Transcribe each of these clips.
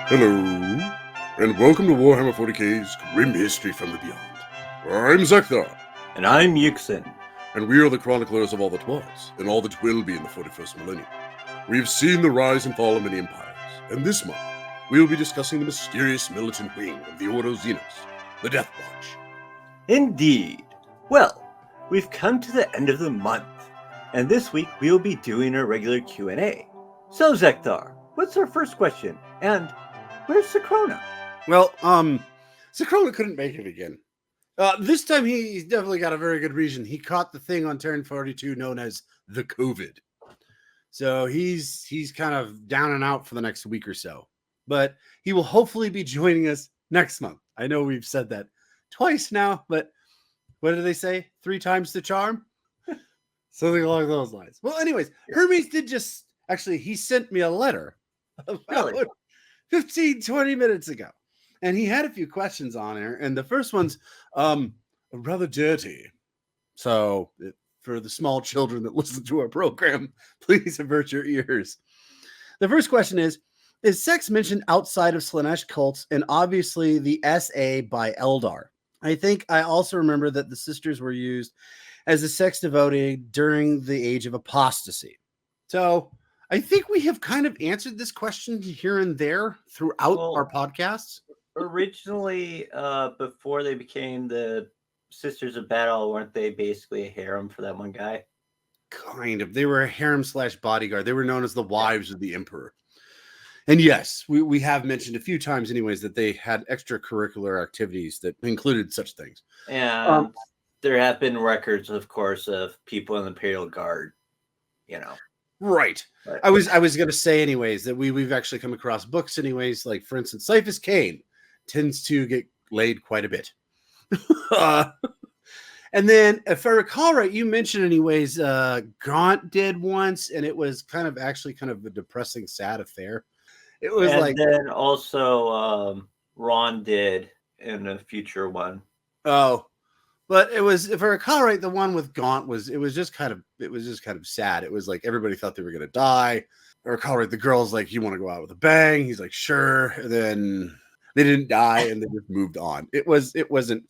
Hello, and welcome to Warhammer 40k's Grim History from the Beyond. I'm Zeckthar, And I'm Yuksen. and we are the chroniclers of all that was, and all that will be in the 41st millennium. We have seen the rise and fall of many empires, and this month, we will be discussing the mysterious militant wing of the Ordo Xenos, the Deathwatch. Indeed. Well, we've come to the end of the month, and this week we'll be doing our regular Q&A. So, Zeckthar, what's our first question? And where's Sakrona? Well, Sakrona couldn't make it again. This time he's definitely got a very good reason. He caught the thing on turn 42 known as the COVID. So he's kind of down and out for the next week or so. But he will hopefully be joining us next month. I know we've said that twice now, but what do they say? 3 times the charm? Something along those lines. Well, anyways, Hermes did just actually he sent me a letter about 15-20 minutes ago. And he had a few questions on there. And the first one's rather dirty. So for the small children that listen to our program, please avert your ears. The first question is sex mentioned outside of Slaanesh cults and obviously the SA by Eldar? I think I also remember that the sisters were used as a sex devotee during the age of apostasy. So I think we have kind of answered this question here and there throughout our podcasts. Originally, before they became the Sisters of Battle, weren't they basically a harem for that one guy? Kind of. They were a harem/bodyguard. They were known as the wives of the emperor. And yes, we have mentioned a few times anyways that they had extracurricular activities that included such things. And there have been records, of course, of people in the Imperial Guard, you know. Right. But I was going to say anyways that we've actually come across books anyways, like for instance, Cyphus Cain tends to get laid quite a bit. And then if I recall right, you mentioned anyways, Gaunt did once, and it was kind of a depressing, sad affair. It was and then also Ron did in a future one. Oh, but it was, if I recall right, the one with Gaunt was just kind of sad. It was like everybody thought they were gonna die. I recall right, the girl's like, "You want to go out with a bang?" He's like, "Sure." And then they didn't die, and they just moved on. It wasn't.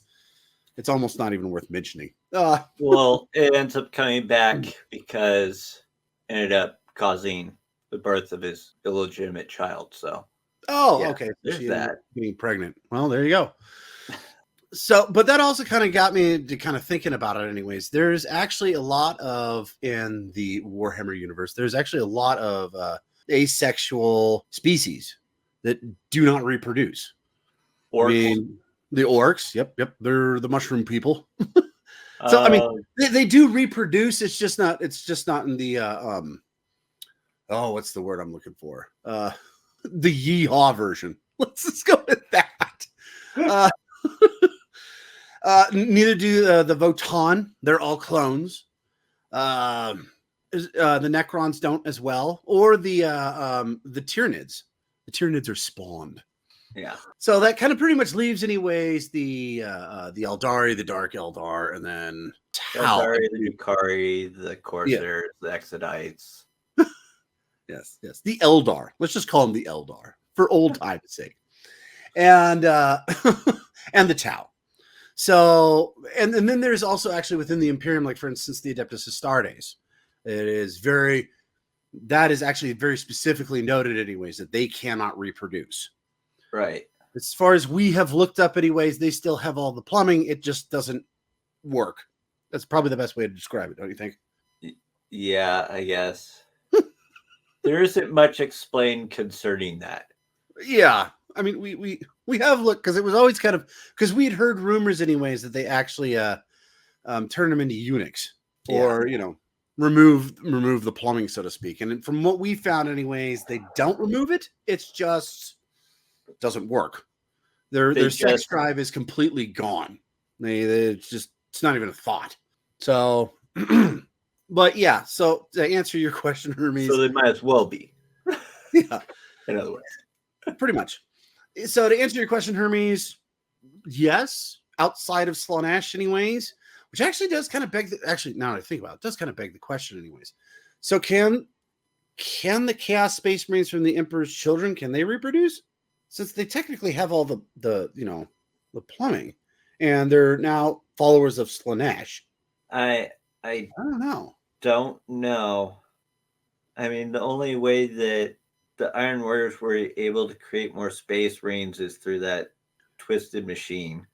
It's almost not even worth mentioning. Well, it ends up coming back because it ended up causing the birth of his illegitimate child. So, yeah, okay. there's She ended up that. getting pregnant. Well, there you go. So, but that also kind of got me to kind of thinking about it anyways. There's actually a lot of, in the Warhammer universe, there's actually a lot of asexual species that do not reproduce. Orcs. I mean, the orcs, yep, they're the mushroom people. So, I mean, they do reproduce. It's just not in the, what's the word I'm looking for? The yeehaw version. Let's just go with that. Neither do the Votan. They're all clones. The Necrons don't as well, or the Tyranids. The Tyranids are spawned. Yeah. So that kind of pretty much leaves, anyways, the Eldari, the Dark Eldar, and then Tau. Eldari, the Yukari, the Corsairs, the Exodites. Yes. The Eldar. Let's just call them the Eldar for old time's sake. And and the Tau. So, and then there's also actually within the Imperium, like for instance, the Adeptus Astartes. That is actually very specifically noted anyways, that they cannot reproduce. Right. As far as we have looked up anyways, they still have all the plumbing. It just doesn't work. That's probably the best way to describe it, don't you think? Yeah, I guess. There isn't much explained concerning that. Yeah. I mean, we have looked, because it was always kind of, because we'd heard rumors anyways that they actually turn them into eunuchs, or remove the plumbing, so to speak. And from what we found anyways, they don't remove it. It's just doesn't work. Their sex drive is completely gone. It's not even a thought. So, but yeah. So to answer your question, Hermes, so they might as well be. Yeah. In other words, pretty much. So to answer your question, Hermes, yes, outside of Slaanesh anyways, which actually does kind of beg now that I think about it, does kind of beg the question anyways. So can the Chaos Space Marines from the Emperor's Children, can they reproduce? since they technically have all the the plumbing, and they're now followers of Slanesh. I I don't know. don't know. I mean, the only way that the Iron Warriors were able to create more space marines is through that twisted machine.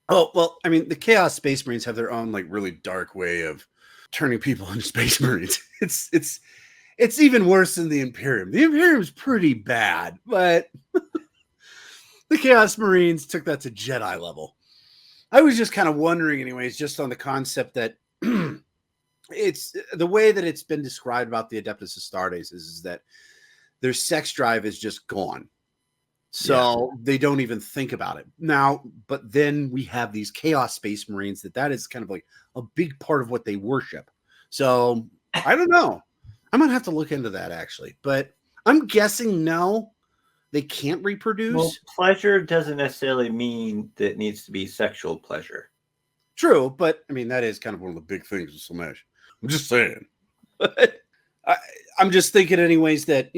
Oh well, I mean, the Chaos Space Marines have their own like really dark way of turning people into Space Marines. It's even worse than the Imperium. The Imperium's pretty bad, but the Chaos Marines took that to Jedi level. I was just kind of wondering, anyways, just on the concept that it's the way that it's been described about the Adeptus Astartes is that their sex drive is just gone. So they don't even think about it now. But then we have these Chaos Space Marines that is kind of like a big part of what they worship. So I don't know. I'm gonna have to look into that actually, but I'm guessing no, they can't reproduce. Well, pleasure doesn't necessarily mean that it needs to be sexual pleasure. True, but I mean that is kind of one of the big things with Slanesh. I'm just saying. I'm just thinking, anyways, that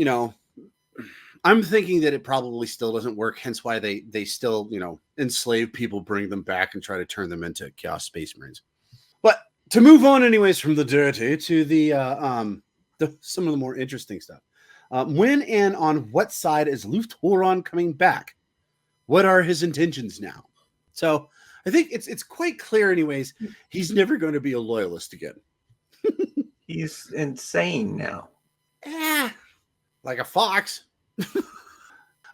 I'm thinking that it probably still doesn't work. Hence why they still enslave people, bring them back, and try to turn them into Chaos Space Marines. But to move on, anyways, from the dirty to the some of the more interesting stuff. When and on what side is Luftoron coming back? What are his intentions now? So I think it's quite clear, anyways, he's never going to be a loyalist again. He's insane now. Like a fox.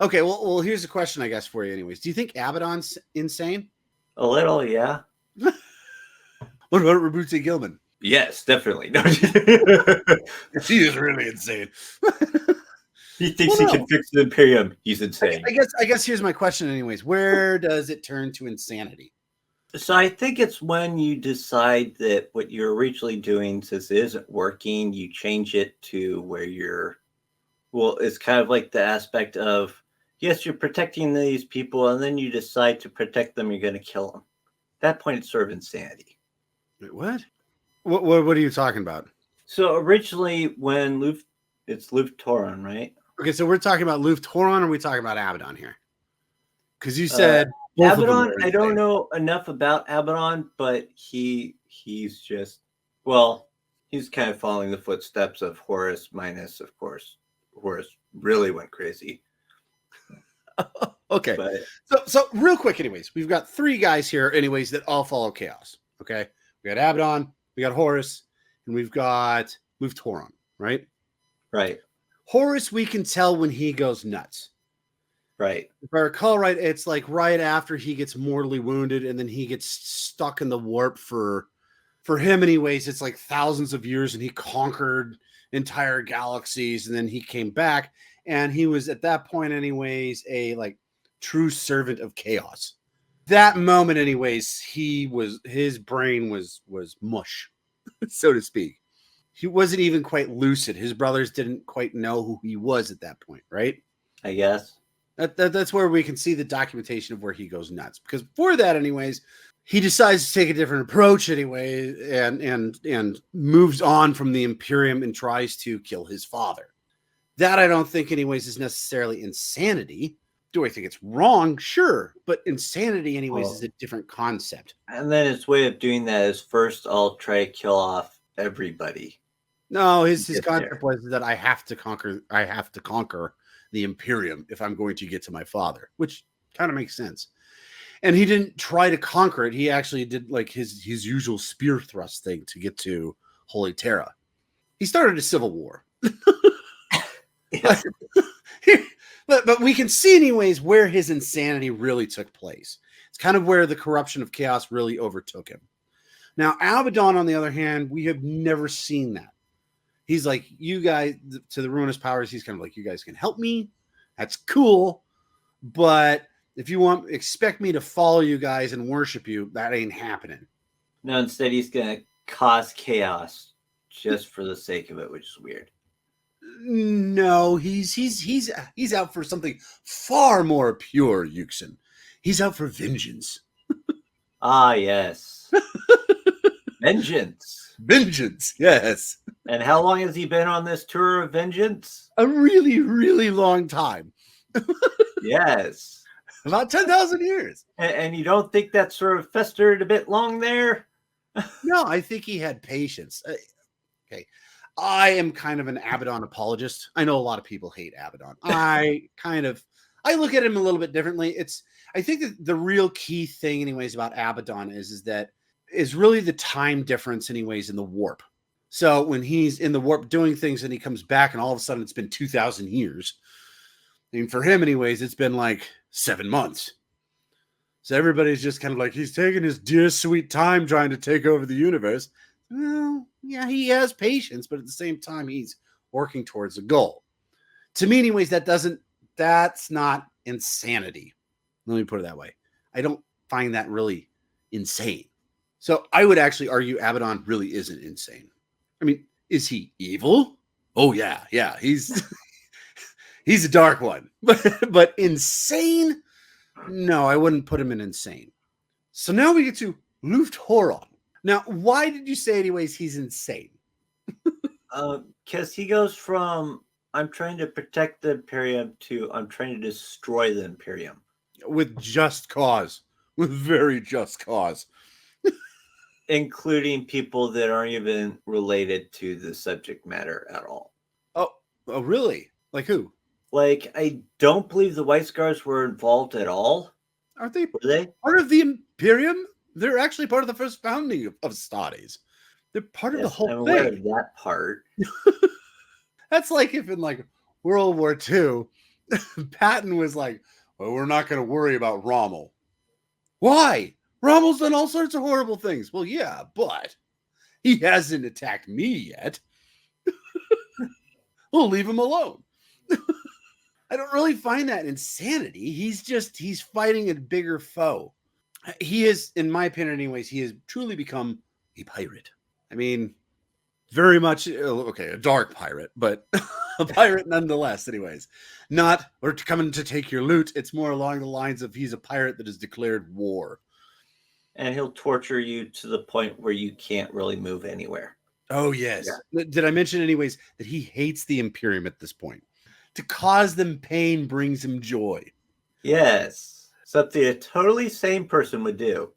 Okay, well, here's a question, I guess, for you, anyways. Do you think Abaddon's insane? A little, yeah. What about Rabuti Gilman? Yes, definitely. No, She is really insane. he thinks he can fix the Imperium. He's insane. I guess here's my question, anyways. Where does it turn to insanity? So I think it's when you decide that what you're originally doing, since it isn't working, you change it to where it's kind of like the aspect of, yes, you're protecting these people, and then you decide to protect them, you're going to kill them. At that point, it's sort of insanity. Wait, what? What are you talking about? So originally, when it's Luftoron, right? Okay, so we're talking about Luftoron, or are we talking about Abaddon here? Because you said Abaddon. I don't know enough about Abaddon, but he's just, well, he's kind of following the footsteps of Horus, minus, of course, Horus really went crazy. Okay, so real quick, anyways, we've got three guys here, anyways, that all follow chaos. Okay, we got Abaddon, we got Horus, and we've got Luftoron, right? Right. Horus, we can tell when he goes nuts. Right. If I recall right, it's like right after he gets mortally wounded, and then he gets stuck in the warp for him, anyways. It's like thousands of years, and he conquered entire galaxies, and then he came back, and he was at that point, anyways, a like true servant of chaos. That moment, anyways, his brain was mush, so to speak. He wasn't even quite lucid. His brothers didn't quite know who he was at that point, right? I guess. That's where we can see the documentation of where he goes nuts. Because before that, anyways, he decides to take a different approach anyway, and moves on from the Imperium and tries to kill his father. That I don't think, anyways, is necessarily insanity. Do I think it's wrong? Sure. But insanity, anyways, is a different concept. And then his way of doing that is first I'll try to kill off everybody. No, his concept was that I have to conquer the Imperium if I'm going to get to my father, which kind of makes sense. And he didn't try to conquer it. He actually did like his usual spear thrust thing to get to Holy Terra. He started a civil war. But we can see, anyways, where his insanity really took place. It's kind of where the corruption of chaos really overtook him. Now, Abaddon, on the other hand, we have never seen that. He's like, you guys, to the ruinous powers, he's kind of like, you guys can help me. That's cool. But if you expect me to follow you guys and worship you, that ain't happening. No, instead he's going to cause chaos just for the sake of it, which is weird. No, he's out for something far more pure, Yuksen. He's out for vengeance. Ah, yes. Vengeance. Vengeance, yes. And how long has he been on this tour of vengeance? A really, really long time. Yes. About 10,000 years. And you don't think that sort of festered a bit long there? No, I think he had patience. Okay. I am kind of an Abaddon apologist. I know a lot of people hate Abaddon. I look at him a little bit differently. I think that the real key thing, anyways, about Abaddon is that is really the time difference, anyways, in the warp. So when he's in the warp doing things and he comes back and all of a sudden it's been 2,000 years. I mean, for him, anyways, it's been like 7 months. So everybody's just kind of like, he's taking his dear sweet time trying to take over the universe. Well, yeah, he has patience, but at the same time, he's working towards a goal. To me, anyways, that's not insanity. Let me put it that way. I don't find that really insane. So I would actually argue Abaddon really isn't insane. I mean, is he evil? Oh, yeah. He's he's a dark one. But insane? No, I wouldn't put him in insane. So now we get to Lufthoron. Now, why did you say, anyways, he's insane? Because he goes from I'm trying to protect the Imperium to I'm trying to destroy the Imperium. With just cause. With very just cause. Including people that aren't even related to the subject matter at all. Oh, really? Like who? Like, I don't believe the White Scars were involved at all. Aren't they Were they? part of the Imperium? They're actually part of the first founding of Stades. They're part of the whole I'm aware thing. of that part. That's like if in like World War II, Patton was like, well, we're not going to worry about Rommel. Why? Rommel's done all sorts of horrible things. Well, yeah, but he hasn't attacked me yet. We'll leave him alone. I don't really find that insanity. He's fighting a bigger foe. He is, in my opinion, anyways, he has truly become a pirate. I mean, very much, okay, a dark pirate, but a pirate nonetheless, anyways. Not, we're coming to take your loot. It's more along the lines of he's a pirate that has declared war. And he'll torture you to the point where you can't really move anywhere. Oh, yes. Yeah. Did I mention, anyways, that he hates the Imperium at this point? To cause them pain brings him joy. Yes. Something a totally sane person would do.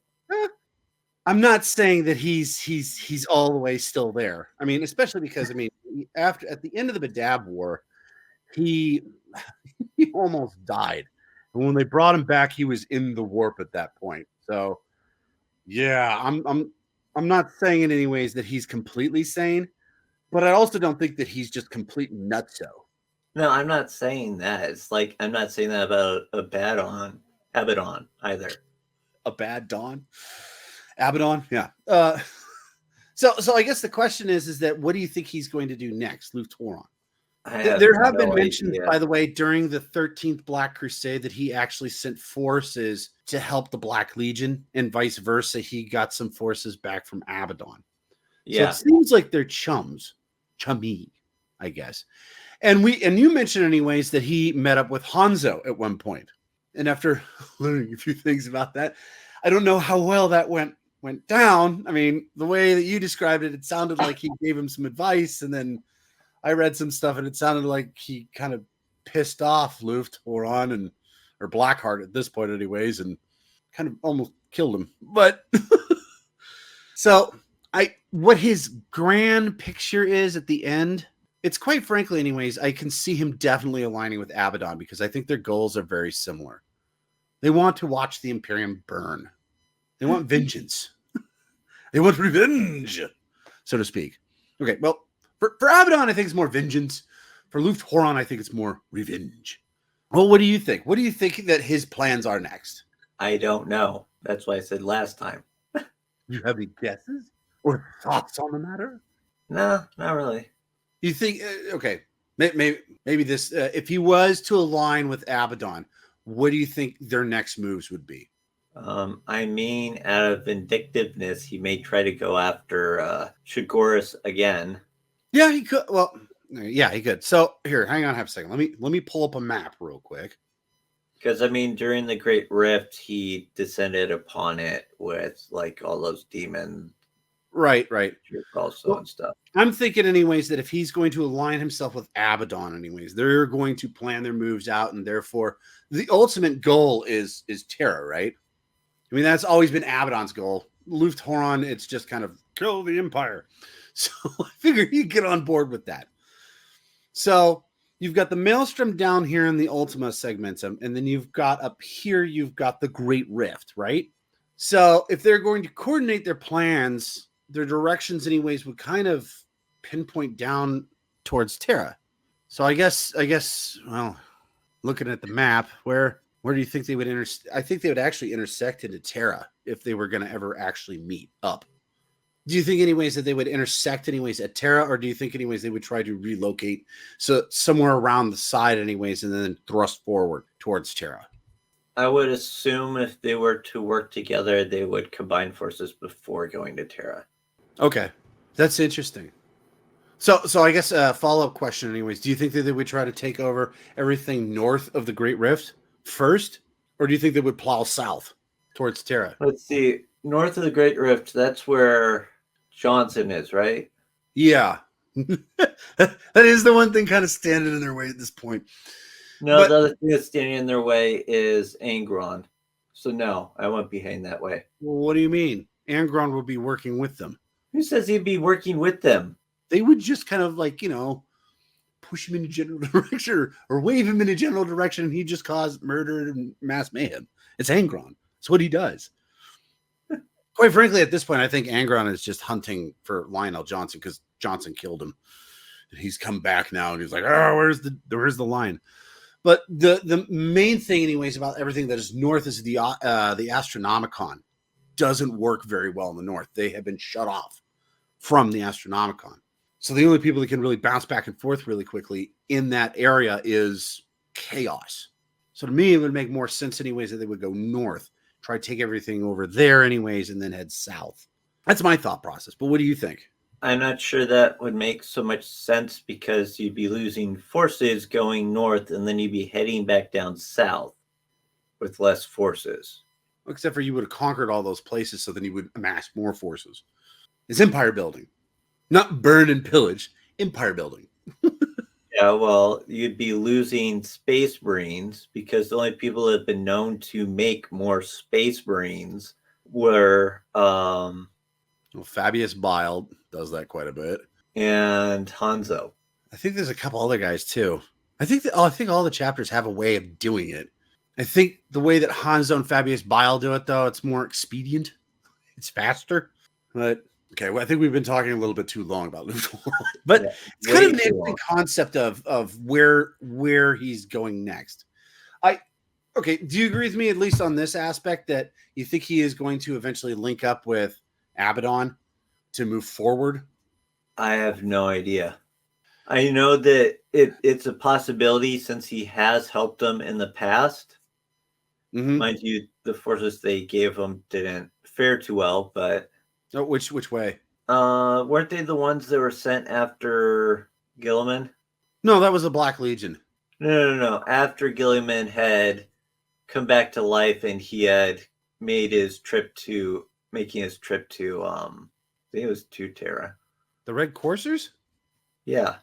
I'm not saying that he's all the way still there. I mean, especially because, I mean, at the end of the Badab War, he almost died. And when they brought him back, he was in the warp at that point. So yeah, I'm not saying in any ways that he's completely sane, but I also don't think that he's just complete nutso. No, I'm not saying that. It's like I'm not saying that about Abaddon either. A bad dawn? Abaddon? Yeah. So I guess the question is that what do you think he's going to do next, Lufthoron? There have been mentions, by the way, during the 13th Black Crusade that he actually sent forces to help the Black Legion, and vice versa. He got some forces back from Abaddon. Yeah. So it seems like they're chummy, I guess. And you mentioned anyways that he met up with Hanzo at one point. And after learning a few things about that, I don't know how well that went down. I mean, the way that you described it, it sounded like he gave him some advice, and then I read some stuff and it sounded like he kind of pissed off Lufthoron or Blackheart at this point anyways, and kind of almost killed him. But so what his grand picture is at the end, it's quite frankly anyways, I can see him definitely aligning with Abaddon because I think their goals are very similar. They want to watch the Imperium burn. They want vengeance. They want revenge, so to speak. Okay, well, for Abaddon, I think it's more vengeance. For Lufthoron, I think it's more revenge. Well, what do you think? What do you think that his plans are next? I don't know. That's why I said last time. You have any guesses or thoughts on the matter? No, not really. You think, okay, maybe this, if he was to align with Abaddon, what do you think their next moves would be? I mean, out of vindictiveness, he may try to go after Shigoris again. Yeah, he could. Well, yeah, he could. So here, hang on half a second. Let me pull up a map real quick. Because I mean, during the Great Rift, he descended upon it with like all those demons Right. Also Well, and stuff. I'm thinking, anyways, that if he's going to align himself with Abaddon, anyways, they're going to plan their moves out, and therefore the ultimate goal is Terra, right? I mean, that's always been Abaddon's goal. Lufthoron, it's just kind of kill the Empire. So I figure you get on board with that. So you've got the Maelstrom down here in the Ultima segmentum, and then you've got up here, you've got the Great Rift, right? So if they're going to coordinate their plans, their directions, anyways, would kind of pinpoint down towards Terra. So I guess, well, looking at the map, where do you think they would I think they would actually intersect into Terra if they were going to ever actually meet up. Do you think, anyways, that they would intersect, anyways, at Terra, or do you think, anyways, they would try to relocate so somewhere around the side, anyways, and then thrust forward towards Terra? I would assume if they were to work together, they would combine forces before going to Terra. Okay, that's interesting. So I guess a follow-up question, anyways, do you think that they would try to take over everything north of the Great Rift first, or do you think they would plow south towards Terra? Let's see. North of the Great Rift, that's where Johnson is, right? Yeah. That is the one thing kind of standing in their way at this point. No, the other thing that's standing in their way is Angron. So no, I won't be heading that way. Well, what do you mean? Angron would be working with them. Who says he'd be working with them? They would just kind of like, push him in a general direction or wave him in a general direction, and he'd just cause murder and mass mayhem. It's Angron. It's what he does. Quite frankly, at this point, I think Angron is just hunting for Lionel Johnson because Johnson killed him. He's come back now, and he's like, "Oh, where's the line?" But the main thing, anyways, about everything that is north is the Astronomicon doesn't work very well in the north. They have been shut off from the Astronomicon. So the only people that can really bounce back and forth really quickly in that area is Chaos. So to me, it would make more sense, anyways, that they would go north, try to take everything over there, anyways, and then head south. That's my thought process. But what do you think? I'm not sure that would make so much sense because you'd be losing forces going north and then you'd be heading back down south with less forces. Except for you would have conquered all those places, so then you would amass more forces. It's empire building. Not burn and pillage, empire building. Yeah, well, you'd be losing space marines because the only people that have been known to make more space marines were Fabius Bile does that quite a bit. And Hanzo. I think there's a couple other guys too. I think all the chapters have a way of doing it. I think the way that Hanzo and Fabius Bile do it, though, it's more expedient. It's faster. But okay, well, I think we've been talking a little bit too long about Luthor. But yeah, it's kind of an interesting concept of where he's going next. Okay, do you agree with me, at least on this aspect, that you think he is going to eventually link up with Abaddon to move forward? I have no idea. I know that it's a possibility since he has helped them in the past. Mm-hmm. Mind you, the forces they gave him didn't fare too well, but... Oh, which way? Weren't they the ones that were sent after Gilliman? No, that was the Black Legion. No. After Gilliman had come back to life and he had made his trip to... I think it was to Terra. The Red Coursers? Yeah.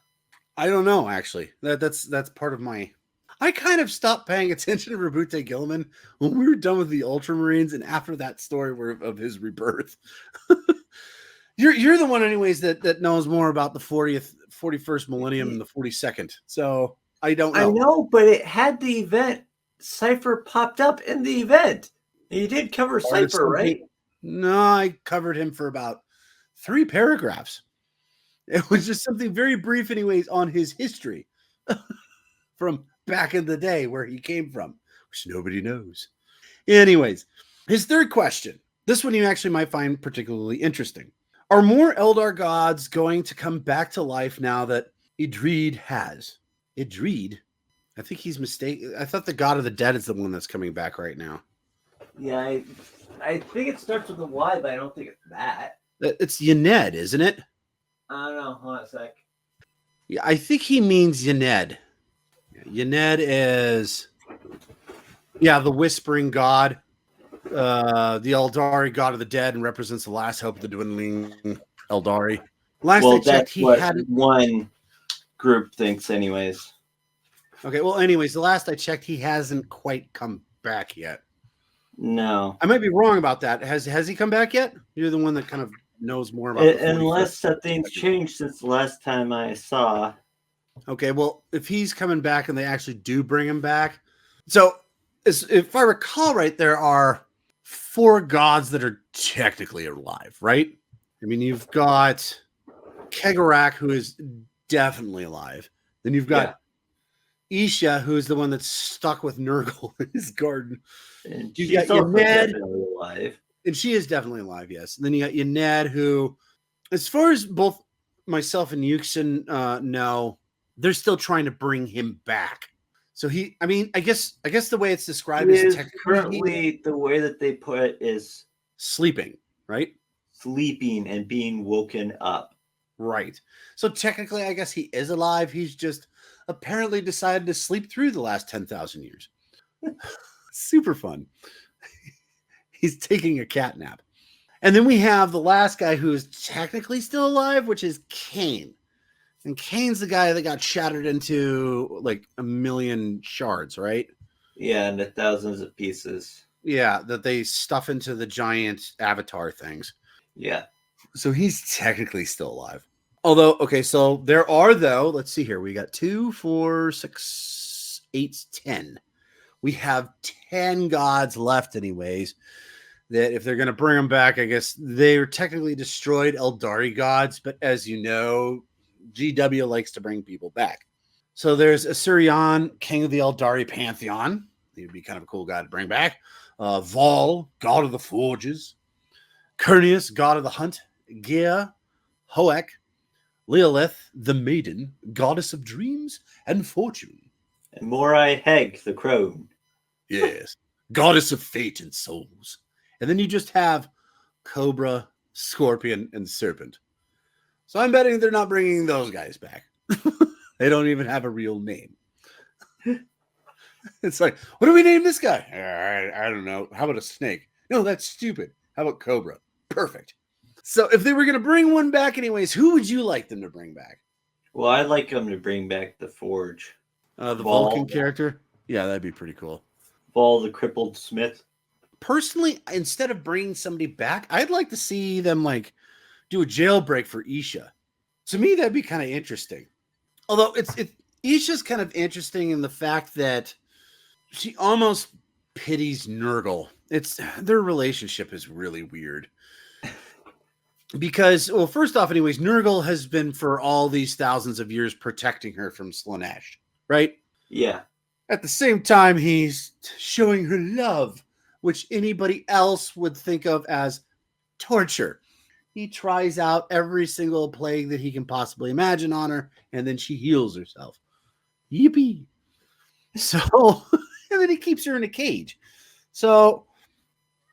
I don't know, actually. That's part of my... I kind of stopped paying attention to Rabute Gilliman when we were done with the Ultramarines and after that story of his rebirth. You're the one, anyways, that knows more about the 41st millennium and the 42nd. So I don't know. I know, but it had the event. Cypher popped up in the event. You did cover Cypher, right? No, I covered him for about 3 paragraphs. It was just something very brief, anyways, on his history from back in the day where he came from, which nobody knows. Anyways, his third question. This one you actually might find particularly interesting. Are more Eldar gods going to come back to life now that Idrid has? Idrid? I think he's mistaken. I thought the god of the dead is the one that's coming back right now. Yeah, I think it starts with a Y, but I don't think it's that. It's Yened, isn't it? I don't know. Hold on a sec. Yeah, I think he means Yened. Yened is, the whispering god. the Eldari god of the dead and represents the last hope of the dwindling Eldari. Last I Well, checked, that's he what hadn't. one group thinks, anyways. Okay, well, anyways, the last I checked, he hasn't quite come back yet. No. I might be wrong about that. Has he come back yet? You're the one that kind of knows more about the 41st. Unless something's changed since the last time I saw. Okay, well, if he's coming back and they actually do bring him back. So, if I recall right, there are 4 gods that are technically alive, right? I mean, you've got Kegarak, who is definitely alive. Then you've got Isha, who is the one that's stuck with Nurgle in his garden. And You've she's got also Yened, definitely alive. and she is definitely alive, yes. And then you got Yened, who, as far as both myself and Yuksen know, they're still trying to bring him back. So I guess the way it's described He is is currently, the way that they put it is sleeping, right? sleeping and being woken up. Right. So technically, I guess he is alive. He's just apparently decided to sleep through the last 10,000 years. Super fun. He's taking a cat nap. And then we have the last guy who is technically still alive, which is Cain. And Cain's the guy that got shattered into like a million shards, right? Yeah, into thousands of pieces. Yeah, that they stuff into the giant avatar things. Yeah. So he's technically still alive. Although, okay, so there are, though, let's see here. We got 2, 4, 6, 8, 10. We have 10 gods left, anyways. That if they're going to bring them back, I guess they were technically destroyed Eldari gods. But as you know, GW likes to bring people back. So there's Asurion, king of the Eldari pantheon. He would be kind of a cool guy to bring back. Vol, god of the forges. Cernius, god of the hunt. Gea, Hoek, Leolith, the maiden, goddess of dreams and fortune. And Morai Heg, the crone. Yes, goddess of fate and souls. And then you just have Cobra, Scorpion, and Serpent. So I'm betting they're not bringing those guys back. They don't even have a real name. It's like, what do we name this guy? I don't know. How about a snake? No, that's stupid. How about Cobra? Perfect. So if they were going to bring one back anyways, who would you like them to bring back? Well, I'd like them to bring back the Forge. The Vol. Vulcan character? Yeah, that'd be pretty cool. Vol, the crippled smith. Personally, instead of bringing somebody back, I'd like to see them like do a jailbreak for Isha. To me, that'd be kind of interesting. Although Isha's kind of interesting in the fact that she almost pities Nurgle. Their relationship is really weird. Because, well, first off, anyways, Nurgle has been for all these thousands of years protecting her from Slaanesh, right? Yeah. At the same time, he's showing her love, which anybody else would think of as torture. He tries out every single plague that he can possibly imagine on her, and then she heals herself. Yippee. So, and then he keeps her in a cage. So,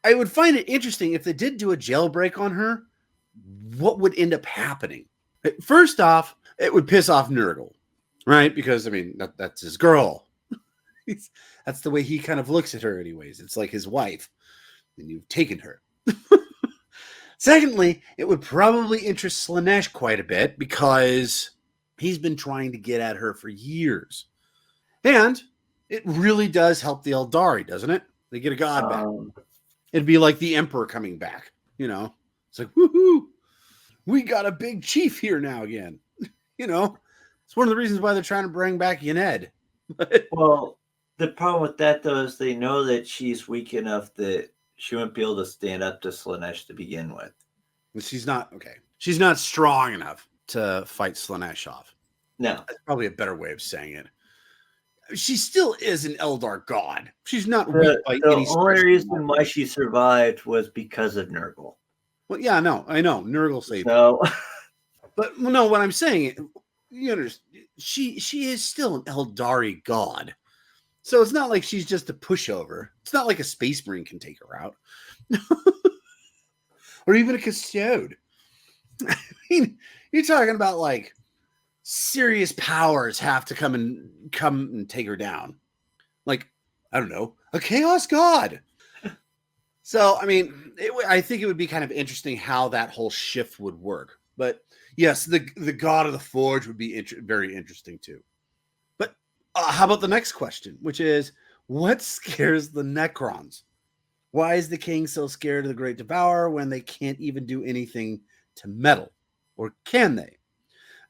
I would find it interesting if they did do a jailbreak on her, what would end up happening? First off, it would piss off Nurgle, right? Because, I mean, that's his girl. That's the way he kind of looks at her anyways. It's like his wife, and you've taken her. Secondly, it would probably interest Slaanesh quite a bit because he's been trying to get at her for years. And it really does help the Eldari, doesn't it? They get a god back. It'd be like the Emperor coming back, you know? It's like, woohoo! We got a big chief here now again. You know? It's one of the reasons why they're trying to bring back Yened. Well, the problem with that, though, is they know that she's weak enough that she wouldn't be able to stand up to Slaanesh to begin with. She's not, okay. She's not strong enough to fight Slaanesh off. No. That's probably a better way of saying it. She still is an Eldar god. She's not The weak by any only reason why she survived was because of Nurgle. Well, yeah, no, I know. Nurgle saved her. So, But no, what I'm saying, you understand, she is still an Eldari god. So it's not like she's just a pushover. It's not like a space marine can take her out. Or even a custode. I mean, you're talking about like serious powers have to come and take her down. Like, I don't know, a chaos god. So, I mean, I think it would be kind of interesting how that whole shift would work. But yes, the God of the Forge would be very interesting too. But how about the next question, which is, what scares the Necrons? Why is the king so scared of the Great Devourer when they can't even do anything to meddle? Or can they?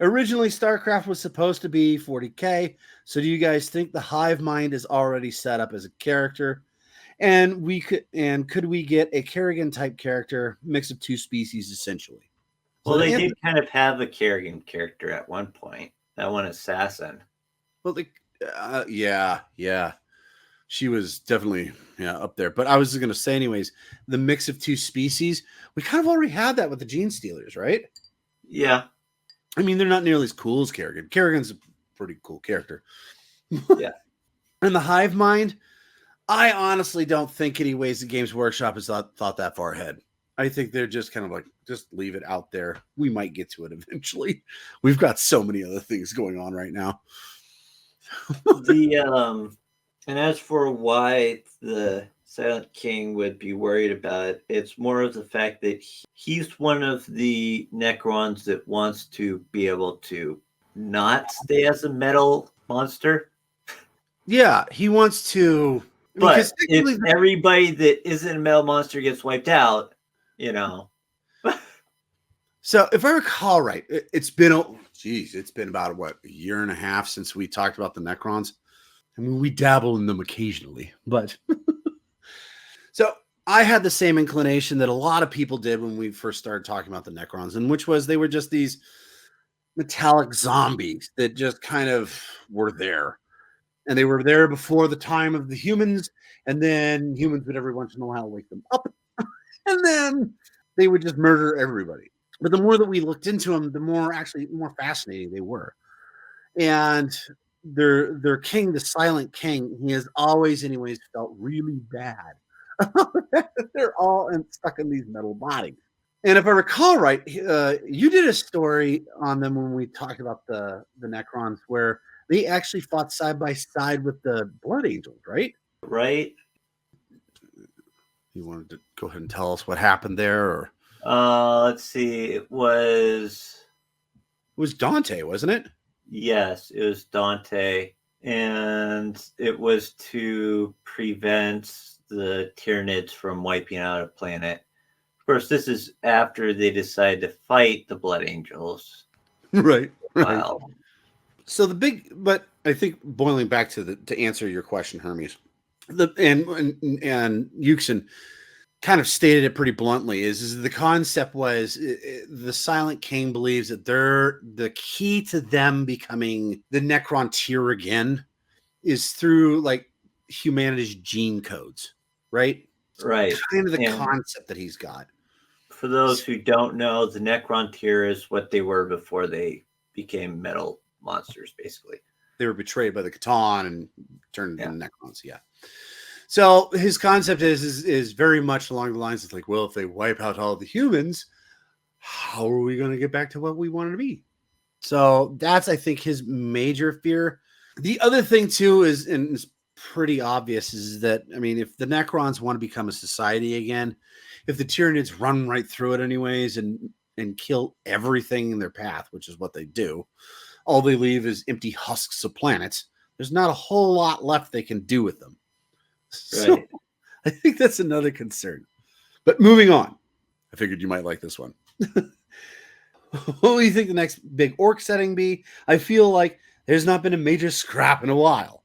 Originally, StarCraft was supposed to be 40K. So do you guys think the Hive Mind is already set up as a character? And could we get a Kerrigan type character, mix of two species essentially? So Well, to they answer, did kind of have a Kerrigan character at one point. That one assassin. well, yeah, she was definitely up there. But I was going to say, anyways, the mix of two species, we kind of already had that with the Gene Stealers, right? Yeah. I mean, they're not nearly as cool as Kerrigan. Kerrigan's a pretty cool character. Yeah. And the Hive Mind, I honestly don't think anyways the Games Workshop has thought that far ahead. I think they're just kind of like, just leave it out there. We might get to it eventually. We've got so many other things going on right now. And as for why the Silent King would be worried about it, it's more of the fact that he's one of the Necrons that wants to be able to not stay as a metal monster. Yeah, he wants to. But if everybody that isn't a metal monster gets wiped out, So if I recall right, it's been about a year and a half since we talked about the Necrons. I mean, we dabble in them occasionally, but so I had the same inclination that a lot of people did when we first started talking about the Necrons, and which was they were just these metallic zombies that just kind of were there. And they were there before the time of the humans, and then humans would every once in a while wake them up, and then they would just murder everybody. But the more that we looked into them, the more fascinating they were. And their king, the Silent King, he has always, anyways, felt really bad. They're all stuck in these metal bodies. And if I recall right, you did a story on them when we talked about the Necrons, where they actually fought side by side with the Blood Angels, right? Right. You wanted to go ahead and tell us what happened there, or let's see. It was Dante, wasn't it? Yes, it was Dante, and it was to prevent the Tyranids from wiping out a planet. Of course, this is after they decide to fight the Blood Angels. Right. Wow. So but I think boiling back to answer your question, Hermes, and Yuksen kind of stated it pretty bluntly. Is the concept was the Silent King believes that the key to them becoming the Necron tier again is through like humanity's gene codes, right? Right. Kind of the concept that he's got. For those who don't know, the Necron tier is what they were before they became metal monsters, basically. They were betrayed by the Catan and turned into Necrons, yeah. So his concept is very much along the lines of like, well, if they wipe out all the humans, how are we going to get back to what we wanted to be? So that's, I think, his major fear. The other thing too is, and it's pretty obvious, is that, I mean, if the Necrons want to become a society again, if the Tyranids run right through it anyways and kill everything in their path, which is what they do, all they leave is empty husks of planets. There's not a whole lot left they can do with them. So right. I think that's another concern. But moving on, I figured you might like this one. What do you think the next big orc setting be? I feel like there's not been a major scrap in a while.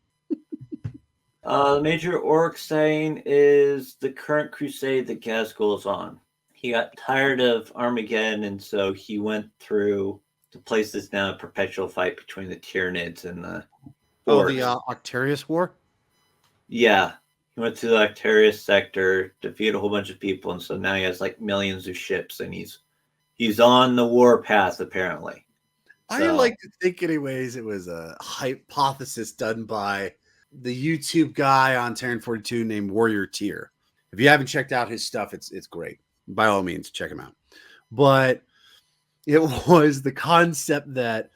The major orc setting is the current crusade that Gazgul is on. He got tired of Armageddon, and so he went through the place that's now a perpetual fight between the Tyranids and the orcs. The Octarius War? Yeah. He went to the Octarius sector, defeated a whole bunch of people, and so now he has like millions of ships, and he's on the war path, apparently. I like to think, anyways, it was a hypothesis done by the YouTube guy on Terran 42 named Warrior Tier. If you haven't checked out his stuff, it's great. By all means, check him out. But it was the concept that,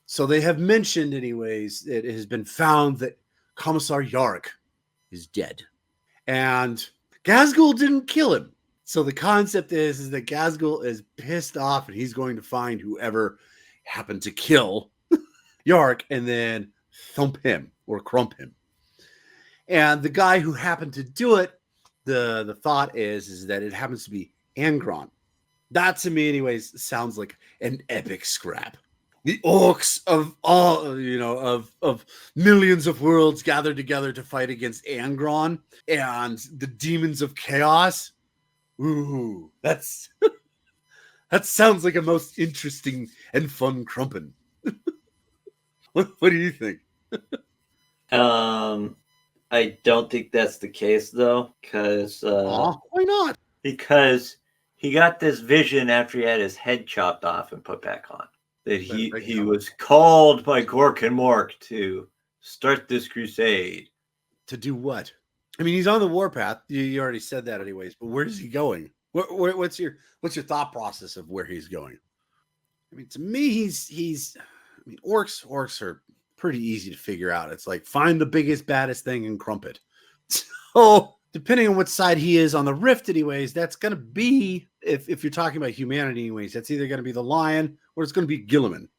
so they have mentioned, anyways, it has been found that Commissar Yarick is dead. And Ghazghkull didn't kill him. So the concept is that Ghazghkull is pissed off and he's going to find whoever happened to kill Yarick and then thump him or crump him. And the guy who happened to do it, the thought is that it happens to be Angron. That to me, anyways, sounds like an epic scrap. The orcs of all, of millions of worlds gathered together to fight against Angron and the demons of chaos. Ooh, that sounds like a most interesting and fun crumpin. What do you think? I don't think that's the case though, because why not? Because he got this vision after he had his head chopped off and put back on. That he was called by Gork and Mork to start this crusade. To do what? I mean, he's on the warpath. You already said that, anyways. But where is he going? What's your thought process of where he's going? I mean, to me, he's. I mean, orcs are pretty easy to figure out. It's like find the biggest, baddest thing and crump it. So, depending on what side he is on the rift, anyways, that's gonna be if you're talking about humanity, anyways, that's either gonna be the lion or it's gonna be Gilliman.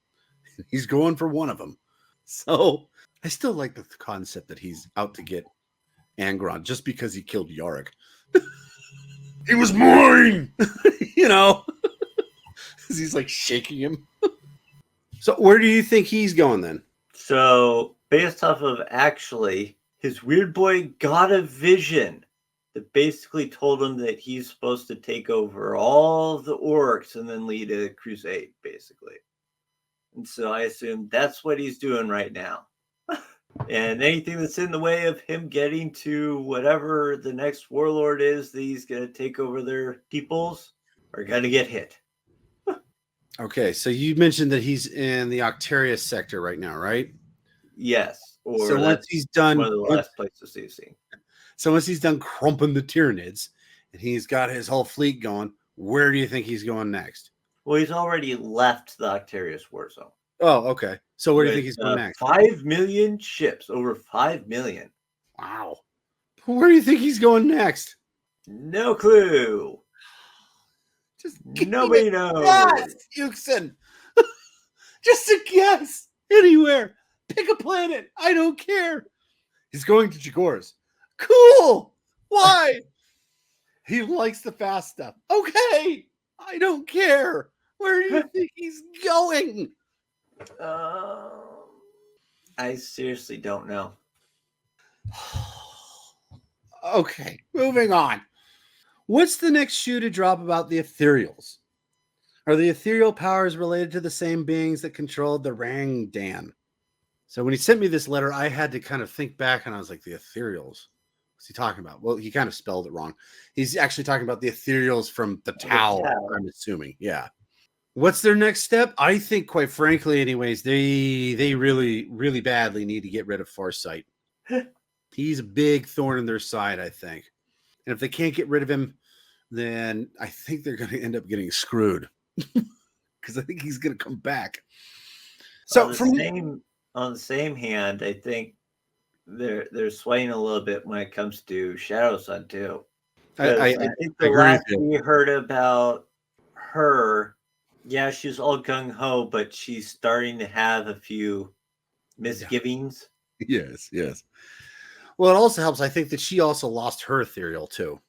He's going for one of them. So, I still like the concept that he's out to get Angron just because he killed Yarick. He was mine, he's like shaking him. So where do you think he's going then? So based off of actually, his weird boy got a vision that basically told him that he's supposed to take over all the orcs and then lead a crusade, basically. And so I assume that's what he's doing right now. And anything that's in the way of him getting to whatever the next warlord is that he's going to take over their peoples are going to get hit. Okay, so you mentioned that he's in the Octarius sector right now, right? Yes. Or so once he's done, one of the last places you've seen. So once he's done crumping the Tyranids and he's got his whole fleet going, where do you think he's going next? Well, he's already left the Octarius war zone. Oh, okay. So where do you think he's going next? 5 million ships, over 5 million. Wow. Where do you think he's going next? No clue. Just nobody knows. Yes, Yuksen. Just a guess. Anywhere. Pick a planet. I don't care. He's going to Jagors. Cool. Why? He likes the fast stuff. Okay. I don't care. Where do you think he's going? I seriously don't know. Okay, moving on. What's the next shoe to drop about the ethereals? Are the ethereal powers related to the same beings that controlled the Rangdan? So when he sent me this letter, I had to kind of think back, and I was like, the ethereals? What's he talking about? Well, he kind of spelled it wrong. He's actually talking about the ethereals from the Tau, I'm assuming. Yeah. What's their next step? I think, quite frankly, anyways, they really, really badly need to get rid of Farsight. He's a big thorn in their side, I think. And if they can't get rid of him, then I think they're going to end up getting screwed. Because I think he's going to come back. So on the same hand, I think they're swaying a little bit when it comes to Shadow Sun too. I think the last we heard about her, yeah, she's all gung ho, but she's starting to have a few misgivings. Yes. Well, it also helps, I think, that she also lost her ethereal too.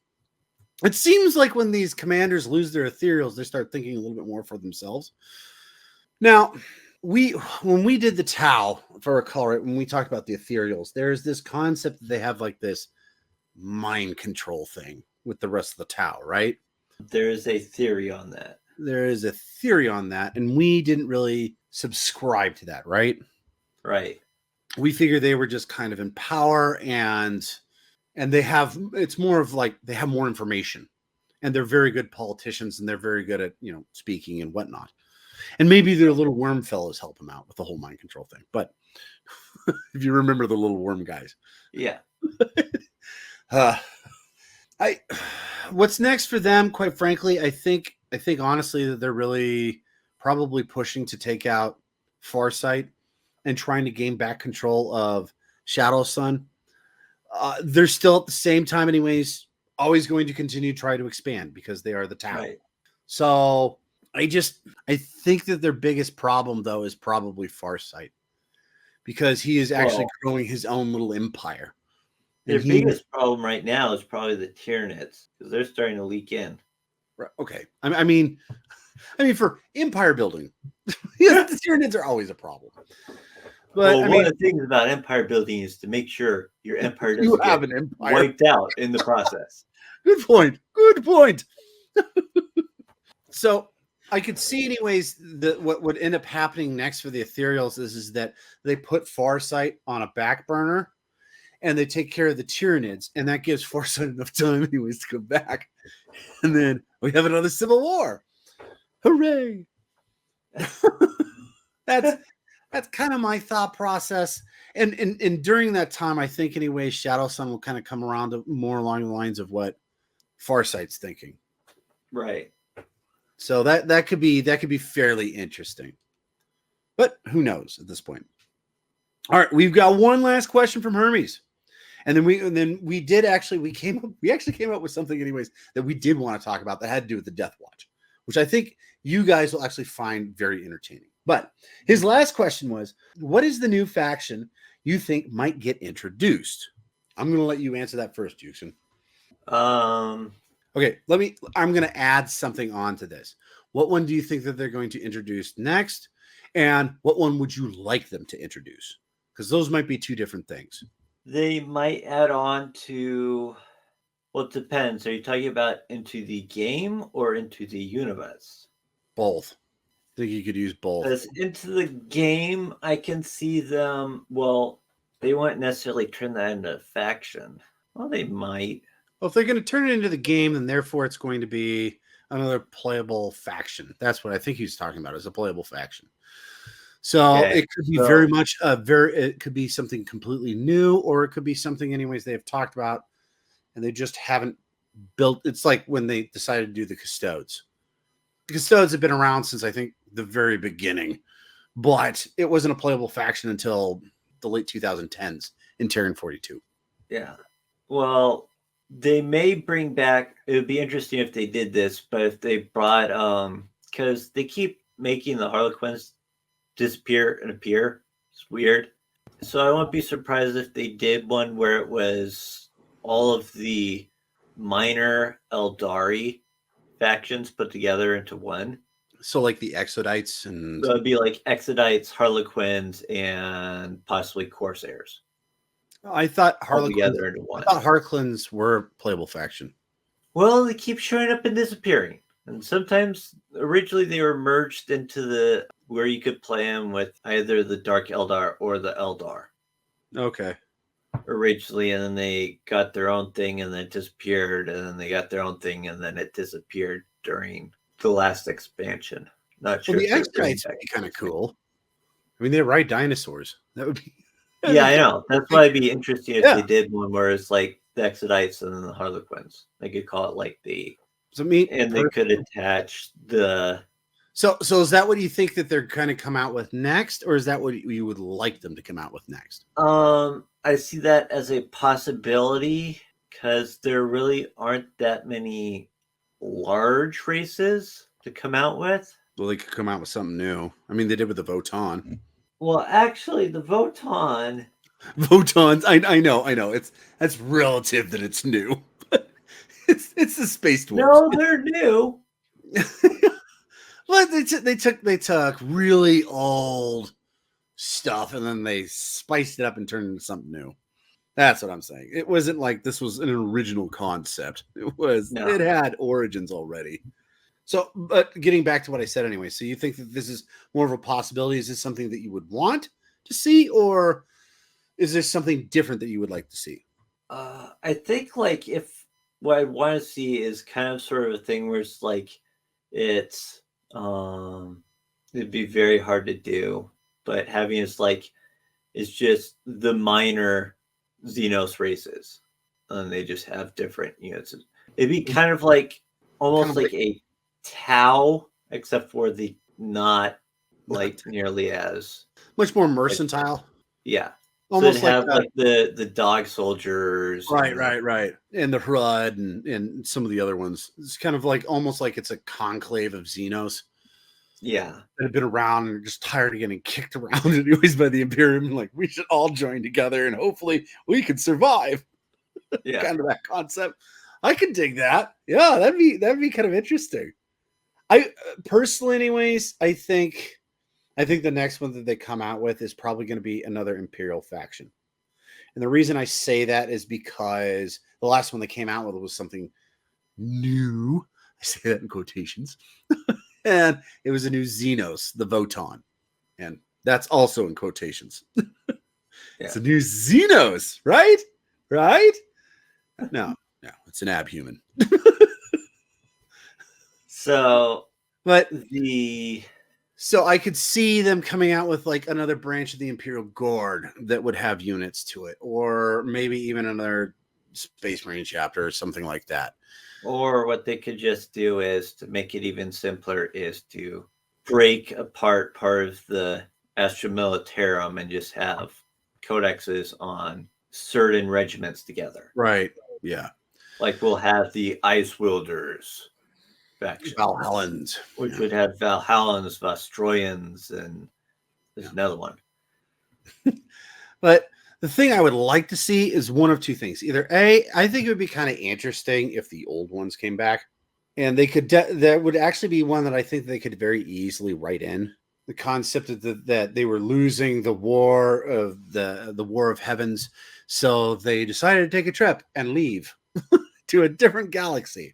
It seems like when these commanders lose their ethereals, they start thinking a little bit more for themselves. Now, when we did the Tau, if I recall right, when we talked about the ethereals, there's this concept that they have like this mind control thing with the rest of the Tau, right? There is a theory on that. And we didn't really subscribe to that, right? Right. We figured they were just kind of in power and they have, it's more of like they have more information and they're very good politicians and they're very good at, speaking and whatnot. And maybe their little worm fellows help them out with the whole mind control thing. But if you remember the little worm guys. Yeah. What's next for them, quite frankly, I think honestly that they're really probably pushing to take out Farsight and trying to gain back control of Shadow Sun. They're still at the same time anyways always going to continue to try to expand because they are the Tau. Right. So I think that their biggest problem though is probably Farsight, because he is actually growing his own little empire. Their biggest problem right now is probably the Tyranids, because they're starting to leak in. Okay, I mean, for empire building, the Tyranids are always a problem. But one of the things about empire building is to make sure your empire doesn't get wiped out in the process. Good point. Good point. So I could see, anyways, that what would end up happening next for the Ethereals is that they put Farsight on a back burner, and they take care of the Tyranids, and that gives Farsight enough time, anyways, to come back, and then we have another civil war. Hooray! That's kind of my thought process, and during that time, I think, anyways, Shadow Sun will kind of come around to more along the lines of what Farsight's thinking. Right. So that could be fairly interesting, but who knows at this point. All right, we've got one last question from Hermes, and then we actually came up with something, anyways, that we did want to talk about that had to do with the Deathwatch, which I think you guys will actually find very entertaining. But his last question was, what is the new faction you think might get introduced? I'm going to let you answer that first, Yuksen. Okay, I'm going to add something on to this. What one do you think that they're going to introduce next? And what one would you like them to introduce? Because those might be two different things. They might add on to, well, it depends. Are you talking about into the game or into the universe? Both. I think you could use both. Because into the game, I can see them, well, they won't necessarily turn that into a faction. Well, they might. Well, if they're going to turn it into the game, then therefore it's going to be another playable faction. That's what I think he's talking about, is a playable faction. So it could be very much it could be something completely new, or it could be something, anyways, they have talked about and they just haven't built. It's like when they decided to do the Custodes. The Custodes have been around since, I think, the very beginning, but it wasn't a playable faction until the late 2010s in Terran 42. Yeah. Well, they may bring back, it would be interesting if they did this, but if they brought, because they keep making the Harlequins disappear and appear. It's weird. So I won't be surprised if they did one where it was all of the minor Eldari factions put together into one. So like the Exodites, and so it'd be like Exodites, Harlequins, and possibly Corsairs. I thought Harlequins were a playable faction. Well, they keep showing up and disappearing. And sometimes, originally, they were merged into where you could play them with either the Dark Eldar or the Eldar. Okay. Originally, and then they got their own thing, and then it disappeared, and then they got their own thing, and then it disappeared during the last expansion. Not sure. Well, the X-Kites would be kind of cool. I mean, they ride dinosaurs. That would be... Yeah, I know. That's why it'd be interesting if they did one where it's like the Exodites and then the Harlequins. They could call it like the... and they could attach the... So is that what you think that they're going to come out with next, or is that what you would like them to come out with next? I see that as a possibility, because there really aren't that many large races to come out with. Well, they could come out with something new. I mean, they did with the Votan. Well, actually, the Votans, I know. That's relative that it's new. it's the Space Dwarves. No, they're new. Well, they took really old stuff and then they spiced it up and turned it into something new. That's what I'm saying. It wasn't like this was an original concept. It had origins already. So, but getting back to what I said anyway, so you think that this is more of a possibility? Is this something that you would want to see, or is there something different that you would like to see? I think like if what I want to see is kind of sort of a thing where it's like it'd be very hard to do, but having it's just the minor Xenos races, and they just have different units. It'd be kind of like almost like a Tau, except for the not like nearly as much more mercantile. Yeah. almost so like have like the dog soldiers. right, and the Hrud and some of the other ones. It's kind of like almost like it's a conclave of Xenos Yeah. that have been around and are just tired of getting kicked around anyways by the Imperium. Like, we should all join together and hopefully we can survive. Yeah. Kind of that concept. I could dig that. Yeah, that'd be kind of interesting. I personally, anyways, I think the next one that they come out with is probably going to be another Imperial faction. And the reason I say that is because the last one they came out with was something new. I say that in quotations. And it was a new Xenos, the Voton. And that's also in quotations. It's a new Xenos, right? Right? No, it's an abhuman. So But the so I could see them coming out with like another branch of the Imperial Guard that would have units to it, or maybe even another Space Marine chapter or something like that. or what they could just do is to make it even simpler is to break apart part of the Astra Militarum and just have codexes on certain regiments together. Right. Yeah. Like we'll have the Ice Wielders faction, Valhallans. which would have Valhallans, Vostroyans, and there's another one. But the thing I would like to see is one of two things. Either A, I think it would be kind of interesting if the old ones came back, and they could. That would actually be one that I think they could very easily write in the concept of that they were losing the war of the War of Heavens, so they decided to take a trip and leave to a different galaxy,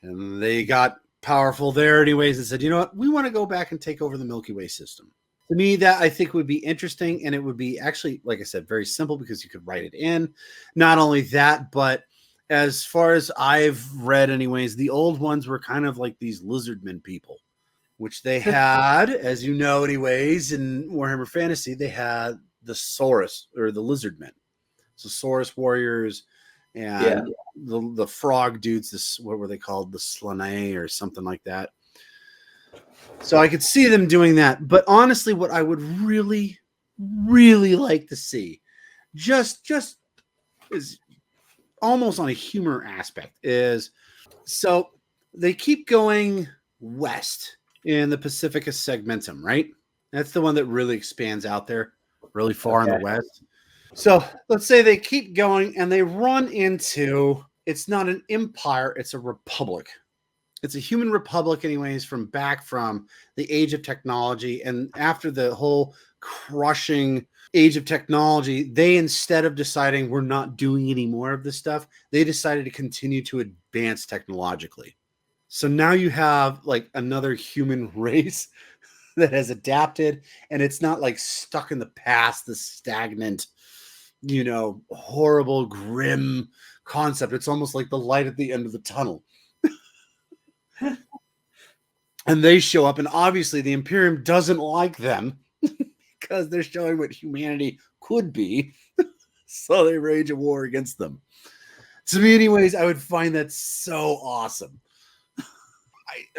and they got powerful there anyways and said, you know what, we want to go back and take over the Milky Way system. To me, that I think would be interesting, and it would be actually, like I said, very simple because you could write it in. Not only that, but as far as I've read anyways, the old ones were kind of like these lizardmen people, which they had, as you know anyways, in Warhammer Fantasy, they had the Saurus, or the lizardmen. So Saurus warriors and the frog dudes, what were they called? The Slane or something like that. So I could see them doing that. But honestly, what I would really, really like to see, just is almost on a humor aspect, is so they keep going west in the Pacificus Segmentum, right? That's the one that really expands out there really far in the west. So let's say they keep going and they run into, it's not an empire, it's a republic. It's a human republic anyways, from the age of technology. And after the whole crushing age of technology, they, instead of deciding we're not doing any more of this stuff, they decided to continue to advance technologically. So now you have like another human race that has adapted, and it's not like stuck in the past, the stagnant, horrible, grim concept. It's almost like the light at the end of the tunnel. And they show up, and obviously the Imperium doesn't like them because they're showing what humanity could be. So they rage a war against them. To me, anyways, I would find that so awesome.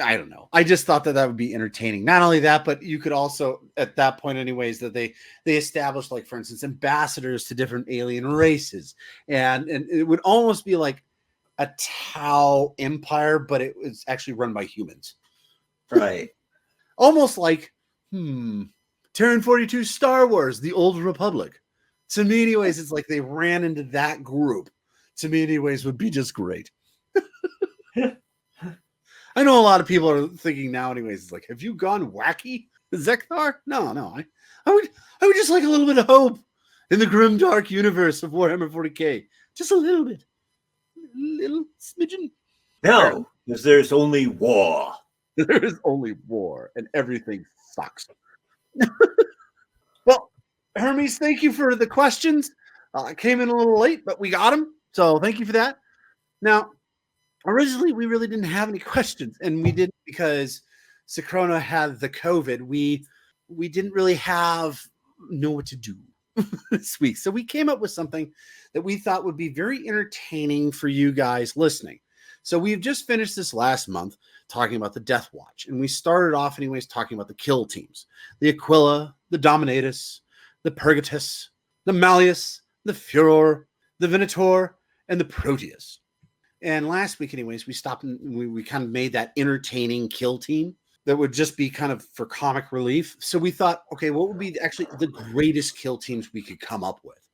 I don't know. I just thought that would be entertaining. Not only that, but you could also, at that point anyways, that they established, like, for instance, ambassadors to different alien races. And it would almost be like a Tau empire, but it was actually run by humans. Right. Almost like, Terran 42 Star Wars, the Old Republic. To me, anyways, it's like they ran into that group. To me, anyways, would be just great. I know a lot of people are thinking now, anyways, it's like, have you gone wacky, Zeckthar? No. I would just like a little bit of hope in the grim, dark universe of Warhammer 40K. Just a little bit. A little smidgen. No, because there's only war. There is only war, and everything sucks. Well, Hermes, thank you for the questions. I came in a little late, but we got them. So thank you for that. Now, originally, we really didn't have any questions, and we didn't because Secrona had the COVID. We didn't really know what to do this week. So we came up with something that we thought would be very entertaining for you guys listening. So we've just finished this last month talking about the Deathwatch, and we started off anyways talking about the kill teams, the Aquila, the Dominatus, the Purgatus, the Malleus, the Furor, the Venator, and the Proteus. And last week, anyways, we stopped and we kind of made that entertaining kill team that would just be kind of for comic relief. So we thought, okay, what would be actually the greatest kill teams we could come up with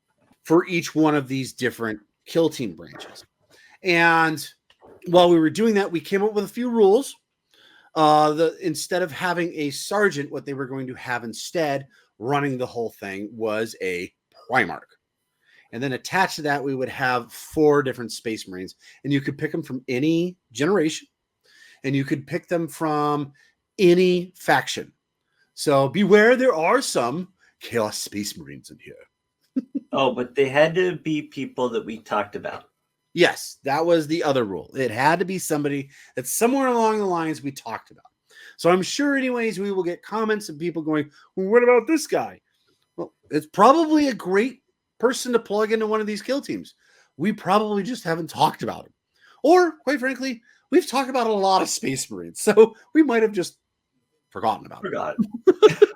for each one of these different kill team branches? And while we were doing that, we came up with a few rules. Instead of having a sergeant, what they were going to have instead running the whole thing was a Primarch. And then attached to that, we would have 4 different Space Marines. And you could pick them from any generation. And you could pick them from any faction. So beware, there are some Chaos Space Marines in here. Oh, but they had to be people that we talked about. Yes, that was the other rule. It had to be somebody that's somewhere along the lines we talked about. So I'm sure, anyways, we will get comments of people going, well, what about this guy? Well, it's probably a great person to plug into one of these kill teams. We probably just haven't talked about him. Or, quite frankly, we've talked about a lot of Space Marines, so we might have just forgotten about it.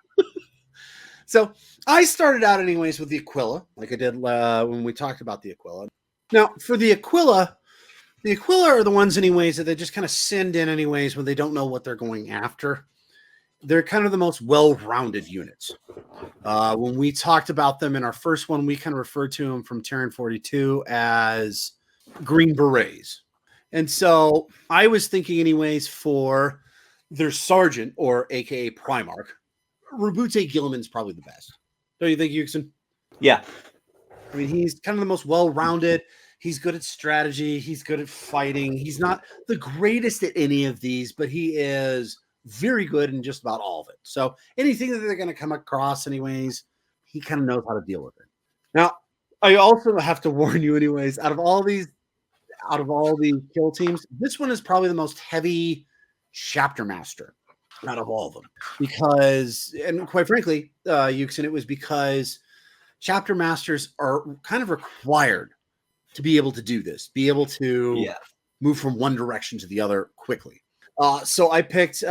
So I started out anyways with the Aquila, like I did when we talked about the Aquila. Now, for the Aquila are the ones anyways that they just kind of send in anyways when they don't know what they're going after. They're kind of the most well-rounded units. When we talked about them in our first one, we kind of referred to them from Terran 42 as Green Berets. And so I was thinking anyways for their sergeant, or aka Primarch, Rabute Gilliman's probably the best. Don't you think, Yuksen? Yeah. I mean, he's kind of the most well-rounded. He's good at strategy. He's good at fighting. He's not the greatest at any of these, but he is very good in just about all of it. So anything that they're going to come across anyways, he kind of knows how to deal with it. Now, I also have to warn you anyways, out of all the kill teams, this one is probably the most heavy chapter master out of all of them. Because, and quite frankly, Yuksen, it was because chapter masters are kind of required to be able to do this, be able to move from one direction to the other quickly. So I picked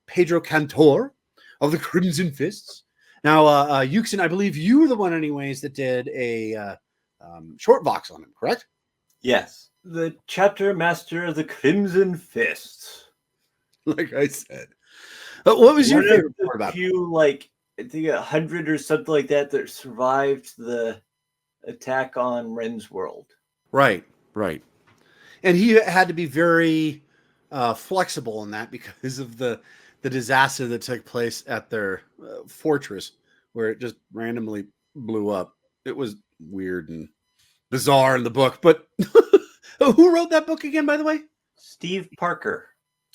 Pedro Cantor of the Crimson Fists. Now, Yuksen, I believe you were the one anyways that did a short box on him, correct? Yes. The chapter master of the Crimson Fists. Like I said. But what was your favorite part about it? I think 100 or something like that survived the attack on Ren's world. Right. And he had to be very flexible in that because of the disaster that took place at their fortress where it just randomly blew up. It was weird and bizarre in the book. But who wrote that book again, by the way? Steve Parker.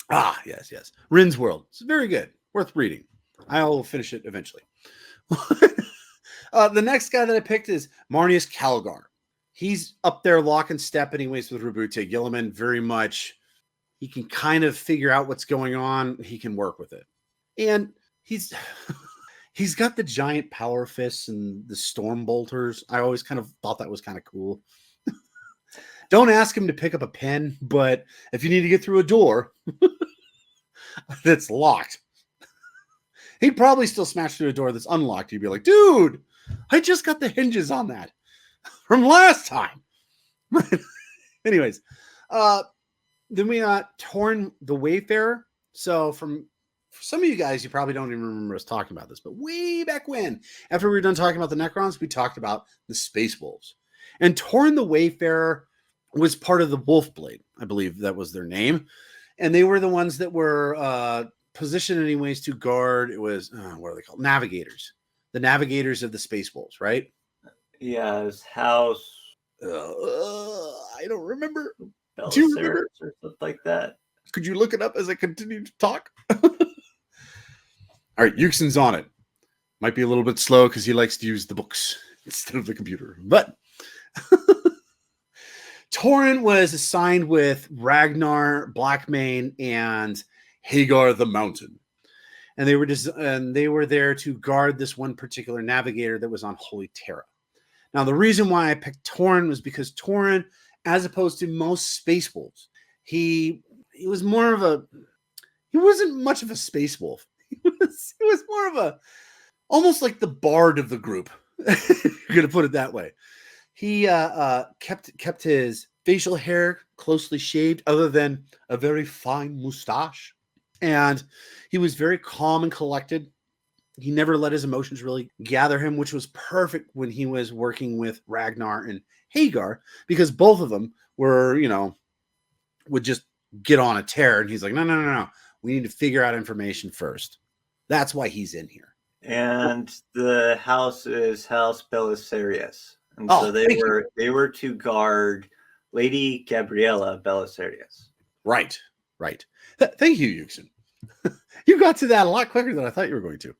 Ah, yes. Ren's World. It's very good. Worth reading. I'll finish it eventually. The next guy that I picked is Marnius Calgar. He's up there lock and step anyways with Rabute Gilliman. Very much, he can kind of figure out what's going on. He can work with it. And he's got the giant power fists and the storm bolters. I always kind of thought that was kind of cool. Don't ask him to pick up a pen, but if you need to get through a door that's locked, he'd probably still smash through a door that's unlocked. You'd be like, dude, I just got the hinges on that from last time. Anyways, then we got Torn the Wayfarer. So for some of you guys, you probably don't even remember us talking about this, but way back when, after we were done talking about the Necrons, we talked about the Space Wolves. And Torn the Wayfarer was part of the Wolfblade. I believe that was their name. And they were the ones that were positioned anyways to guard. It was, what are they called? Navigators. The navigators of the Space Wolves, right? Yeah, his house. I don't remember. Do you remember? Or something like that. Could you look it up as I continue to talk? All right, Yuksen's on it. Might be a little bit slow because he likes to use the books instead of the computer. But Torrent was assigned with Ragnar, Blackmane, and Hagar the Mountain. And they were there to guard this one particular navigator that was on Holy Terra. Now, the reason why I picked Torrent was because Torrent, as opposed to most Space Wolves, he was more of a... He wasn't much of a Space Wolf. He was more of a... Almost like the bard of the group. You're gonna put it that way. He kept his facial hair closely shaved, other than a very fine mustache, and he was very calm and collected. He never let his emotions really gather him, which was perfect when he was working with Ragnar and Hagar, because both of them were, would just get on a tear. And he's like, no. We need to figure out information first. That's why he's in here. And the house is House Belisarius. And Oh, so they were to guard Lady Gabriella Belisarius. Right. Thank you, Yuksen. You got to that a lot quicker than I thought you were going to.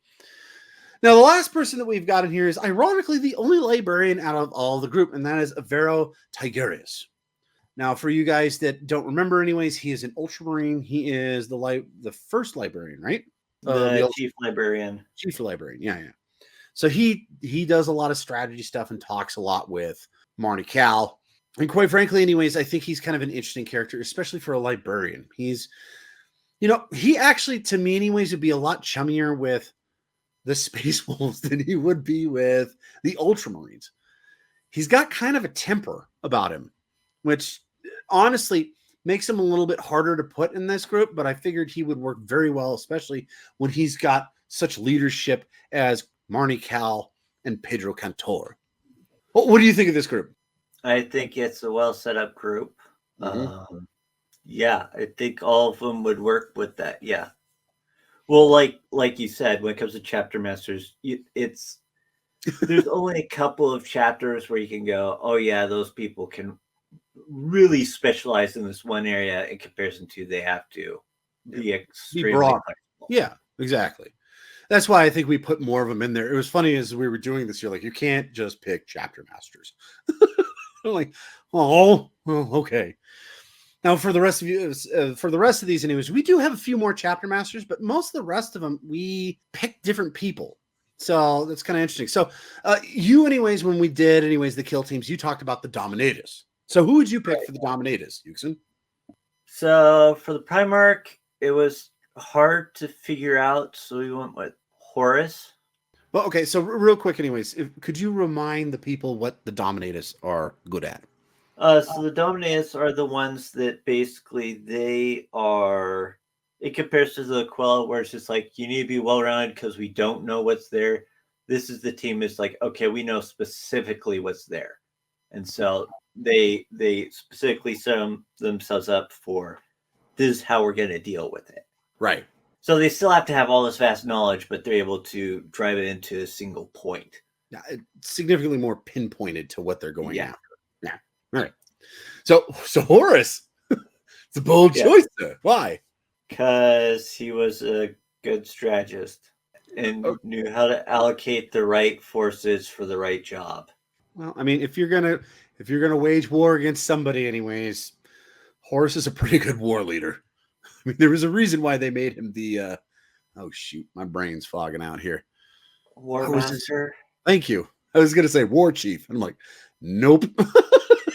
Now, the last person that we've got in here is ironically the only librarian out of all the group, and that is Avero Tigurius. Now, for you guys that don't remember, anyways, he is an Ultramarine. He is the first librarian, right? The chief librarian. Chief librarian, yeah. So he does a lot of strategy stuff and talks a lot with Marnie Cal. And quite frankly, anyways, I think he's kind of an interesting character, especially for a librarian. He's, he actually, to me anyways, would be a lot chummier with the Space Wolves than he would be with the Ultramarines. He's got kind of a temper about him, which honestly makes him a little bit harder to put in this group, but I figured he would work very well, especially when he's got such leadership as Marnie Cal and Pedro Cantor. What do you think of this group? I think it's a well set up group. Mm-hmm. Yeah, I think all of them would work with that. Yeah. Well, like you said, when it comes to chapter masters, there's only a couple of chapters where you can go, oh yeah, those people can really specialize in this one area in comparison to they have to be extremely broad. flexible. Yeah, exactly. That's why I think we put more of them in there. It was funny as we were doing this, you're like, you can't just pick chapter masters. I'm like, oh, well, okay. Now, for the rest of these, anyways, we do have a few more chapter masters, but most of the rest of them, we picked different people. So that's kind of interesting. So you, anyways, when we did, the kill teams, you talked about the Dominatus. So who would you pick for the Dominatus, Yuksen? So for the Primarch, it was hard to figure out. So we went with Horus. Well, okay. So real quick, anyways, could you remind the people what the Dominatus are good at? So the Dominatus are the ones that basically they are. It compares to the Aquila, where it's just like you need to be well rounded because we don't know what's there. This is the team is like, okay, we know specifically what's there, and so they specifically set themselves up for this is how we're going to deal with it. Right. So they still have to have all this vast knowledge, but they're able to drive it into a single point. Yeah, it's significantly more pinpointed to what they're going Yeah. after. Yeah. All right. So Horus, it's a bold choice there. Why? Because he was a good strategist and knew how to allocate the right forces for the right job. Well, I mean, if you're gonna wage war against somebody, anyways, Horus is a pretty good war leader. I mean, there was a reason why they made him the. Oh shoot, my brain's fogging out here. War Master. Thank you. I was gonna say War Chief. I'm like, nope,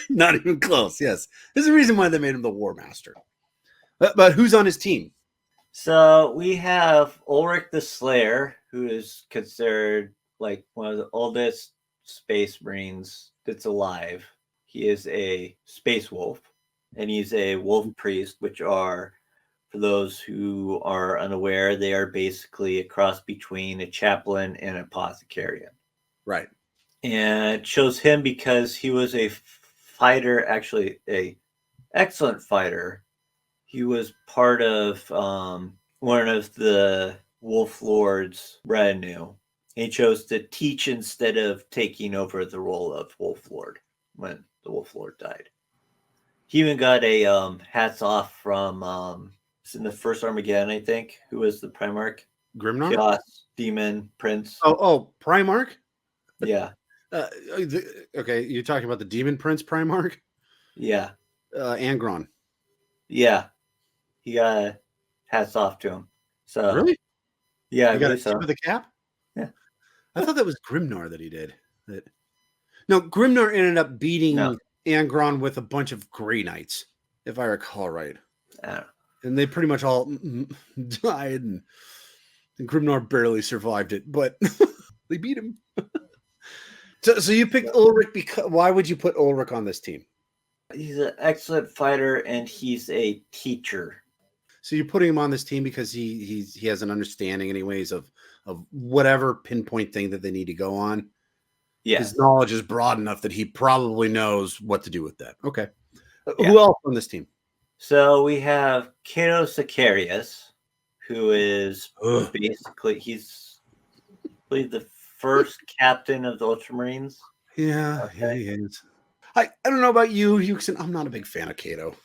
not even close. Yes, there's a reason why they made him the War Master. But who's on his team? So we have Ulrich the Slayer, who is considered like one of the oldest space marines that's alive. He is a space wolf, and he's a wolf priest, which are, for those who are unaware, they are basically a cross between a chaplain and an apothecarian. Right. And it shows him because he was a fighter, actually a excellent fighter. He was part of one of the Wolf Lord's retinue. He chose to teach instead of taking over the role of Wolf Lord when the Wolf Lord died. He even got a hats off from it's in the first Armageddon, I think. Who was the Primarch? Grimnar? Chaos Demon Prince. Oh, Primarch? Yeah. Okay, you're talking about the Demon Prince Primarch? Yeah. Angron. Yeah. He got hats off to him. So really? Yeah, I got a tip of the cap? Yeah. I thought that was Grimnar that he did. No, Grimnar ended up beating Angron with a bunch of Grey Knights, if I recall right. And they pretty much all died, and Grimnar barely survived it, but they beat him. So you picked Ulrich because why would you put Ulrich on this team? He's an excellent fighter, and he's a teacher. So you're putting him on this team because he has an understanding, anyways, of whatever pinpoint thing that they need to go on. Yes. His knowledge is broad enough that he probably knows what to do with that. Okay. Yeah. Who else on this team? So we have Kato Sicarius, who is basically he's the first captain of the Ultramarines. Yeah, Okay. he is. I don't know about you, Yuksen. I'm not a big fan of Kato.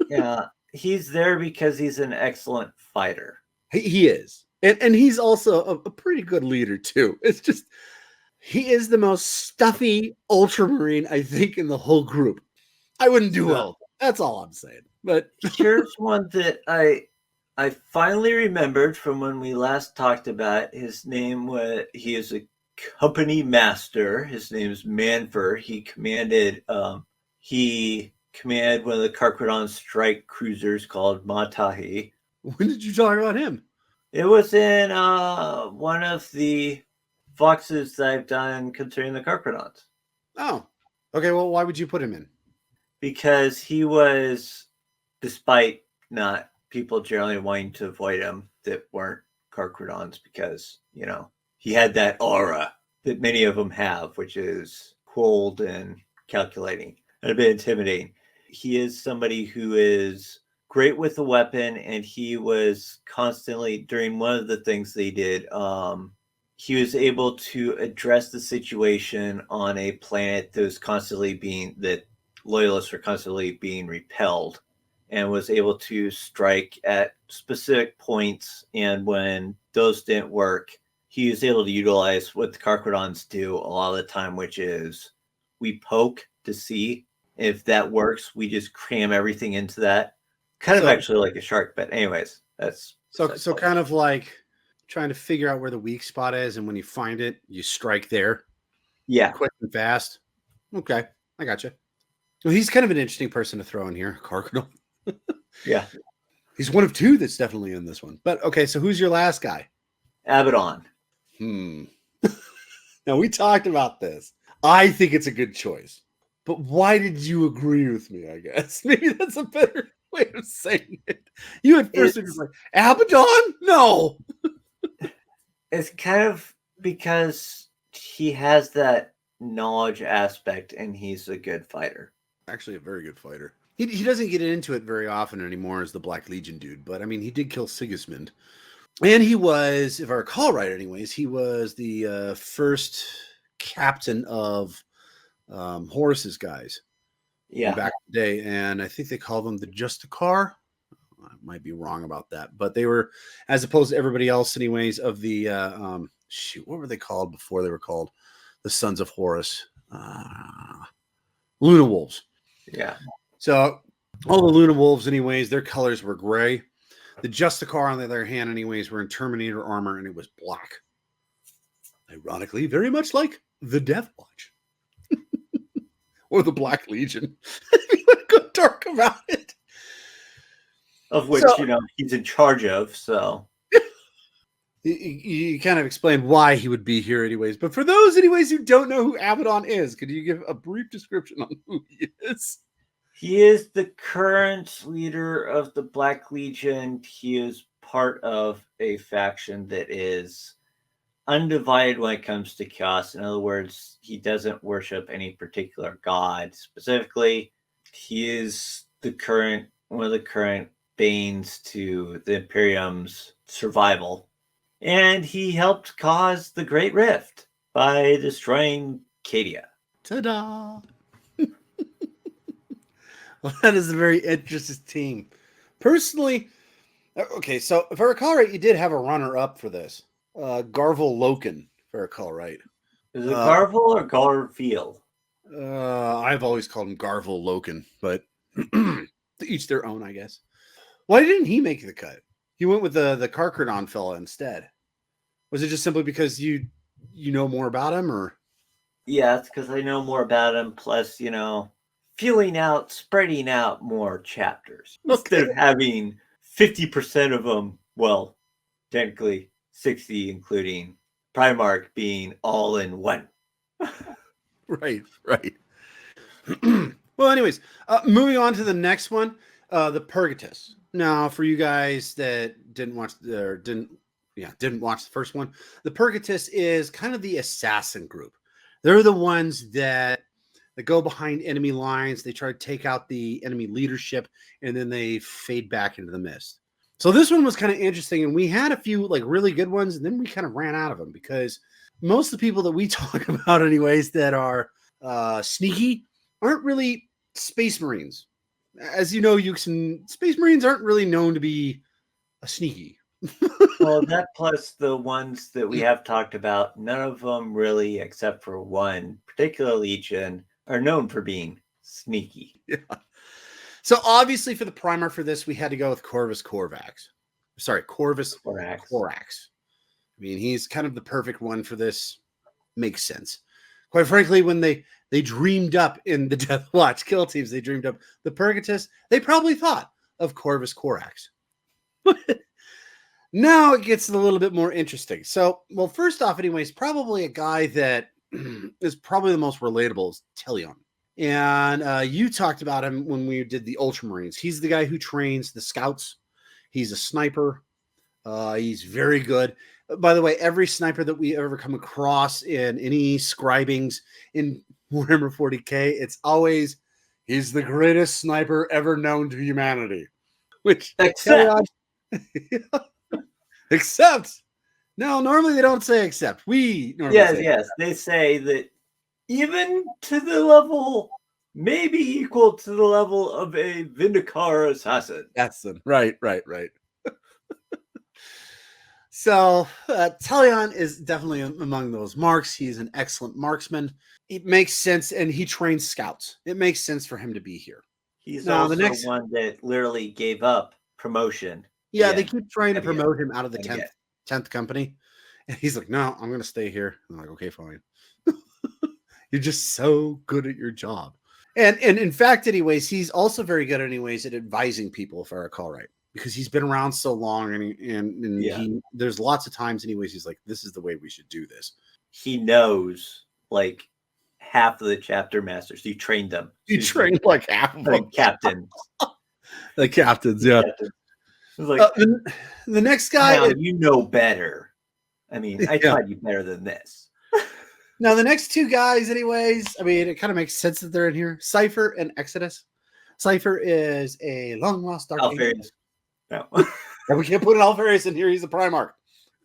Yeah, he's there because he's an excellent fighter. He is. And he's also a pretty good leader, too. It's just, he is the most stuffy Ultramarine, I think, in the whole group. I wouldn't do well. That's all I'm saying. But here's one that I finally remembered from when we last talked about. His name was, he is a company master. His name is Manfer. He commanded one of the Carcrodon strike cruisers called Matahi. When did you talk about him? It was in one of the Voxes that I've done concerning the Carcrodons. Oh, okay. Well, why would you put him in? Because he was, despite not people generally wanting to avoid him that weren't Carcrodons, because, you know, he had that aura that many of them have, which is cold and calculating and a bit intimidating. He is somebody who is great with the weapon, and he was constantly, during one of the things they did, he was able to address the situation on a planet that was that loyalists were constantly being repelled, and was able to strike at specific points. And when those didn't work, he was able to utilize what the Carcrodons do a lot of the time, which is we poke to see if that works. We just cram everything into that. Kind of actually like a shark, but anyways, that's so kind of like trying to figure out where the weak spot is, and when you find it, you strike there. Yeah, quick and fast. Okay, I gotcha. Well, he's kind of an interesting person to throw in here, Carcrodon. Yeah, he's one of two that's definitely in this one. But okay, so who's your last guy? Abaddon. Now we talked about this. I think it's a good choice. But why did you agree with me, I guess? Maybe that's a better way of saying it. You at first were just like, Abaddon? No. It's kind of because he has that knowledge aspect, and he's a good fighter. Actually, a very good fighter. He doesn't get into it very often anymore as the Black Legion dude, but I mean, he did kill Sigismund. And he was, if I recall right anyways, he was the first captain of Horus's guys. Yeah. Back in the day. And I think they called them the Justicar. I might be wrong about that. But they were, as opposed to everybody else anyways, of the, what were they called before they were called the Sons of Horus? Luna Wolves. Yeah. So all the Luna Wolves anyways, their colors were gray. The Justicar, on the other hand, anyways, were in Terminator armor, and it was black. Ironically, very much like the Deathwatch. Or the Black Legion. If you want to go dark about it. Of which, he's in charge of, so. You kind of explained why he would be here anyways. But for those anyways who don't know who Abaddon is, could you give a brief description on who he is? He is the current leader of the Black Legion. He is part of a faction that is undivided when it comes to chaos. In other words, he doesn't worship any particular god specifically. He is one of the current banes to the Imperium's survival. And he helped cause the Great Rift by destroying Cadia. Ta-da! Well, that is a very interesting team. Personally, okay, so if I recall right, you did have a runner-up for this. Garvel Loken, if I recall right. Is it Garvel or Garfield? I've always called him Garvel Loken, but to each their own, I guess. Why didn't he make the cut? He went with the Carcrodon fella instead. Was it just simply because you know more about him, or? Yeah, it's because I know more about him. Plus, spreading out more chapters instead of having 50% of them. Well, technically 60, including Primarch being all in one. Right, right. Well, anyways, moving on to the next one, the Purgatus. Now, for you guys that didn't watch didn't watch the first one, the Purgatus is kind of the assassin group. They're the ones that go behind enemy lines. They try to take out the enemy leadership, and then they fade back into the mist. So this one was kind of interesting, and we had a few like really good ones, and then we kind of ran out of them because most of the people that we talk about, anyways, that are sneaky aren't really Space Marines. As you know, Yuksen, Space Marines aren't really known to be a sneaky. Well, that plus the ones that we have talked about, none of them really, except for one particular legion, are known for being sneaky. Yeah. So obviously for the primer for this, we had to go with Corvus Corax. Sorry, Corvus Corax. Corax. I mean, he's kind of the perfect one for this. Makes sense. Quite frankly, when they dreamed up in the Deathwatch kill teams, they dreamed up the Purgatus, they probably thought of Corvus Corax. Now it gets a little bit more interesting. So, well, first off, anyways, probably a guy that is probably the most relatable is Telion. And you talked about him when we did the Ultramarines. He's the guy who trains the scouts. He's a sniper. He's very good. By the way, every sniper that we ever come across in any scribings in Warhammer 40K, it's always, he's the greatest sniper ever known to humanity. Which, except, no, normally they don't say except. We normally say yes. They say that even to the level, maybe equal to the level of a Vindicar assassin. That's them. Right. So Talion is definitely among those marks. He's an excellent marksman. It makes sense, and he trains scouts. It makes sense for him to be here. He's also the one that literally gave up promotion. Yeah, they keep trying to promote him out of the 10th company. And he's like, no, I'm going to stay here. I'm like, okay, fine. You're just so good at your job. And in fact, anyways, he's also very good anyways at advising people, if I recall right. Because he's been around so long, and he there's lots of times anyways, he's like, this is the way we should do this. He knows like half of the chapter masters. He trained them. He trained like half of them. Captains. The captains, yeah. Like, the next guy, you know better. I mean, I taught you better than this. Now, the next two guys, anyways, I mean, it kind of makes sense that they're in here. Cypher and Exodus. Cypher is a long-lost Dark Angel. No. We can't put an Alfarius in here. He's a Primarch.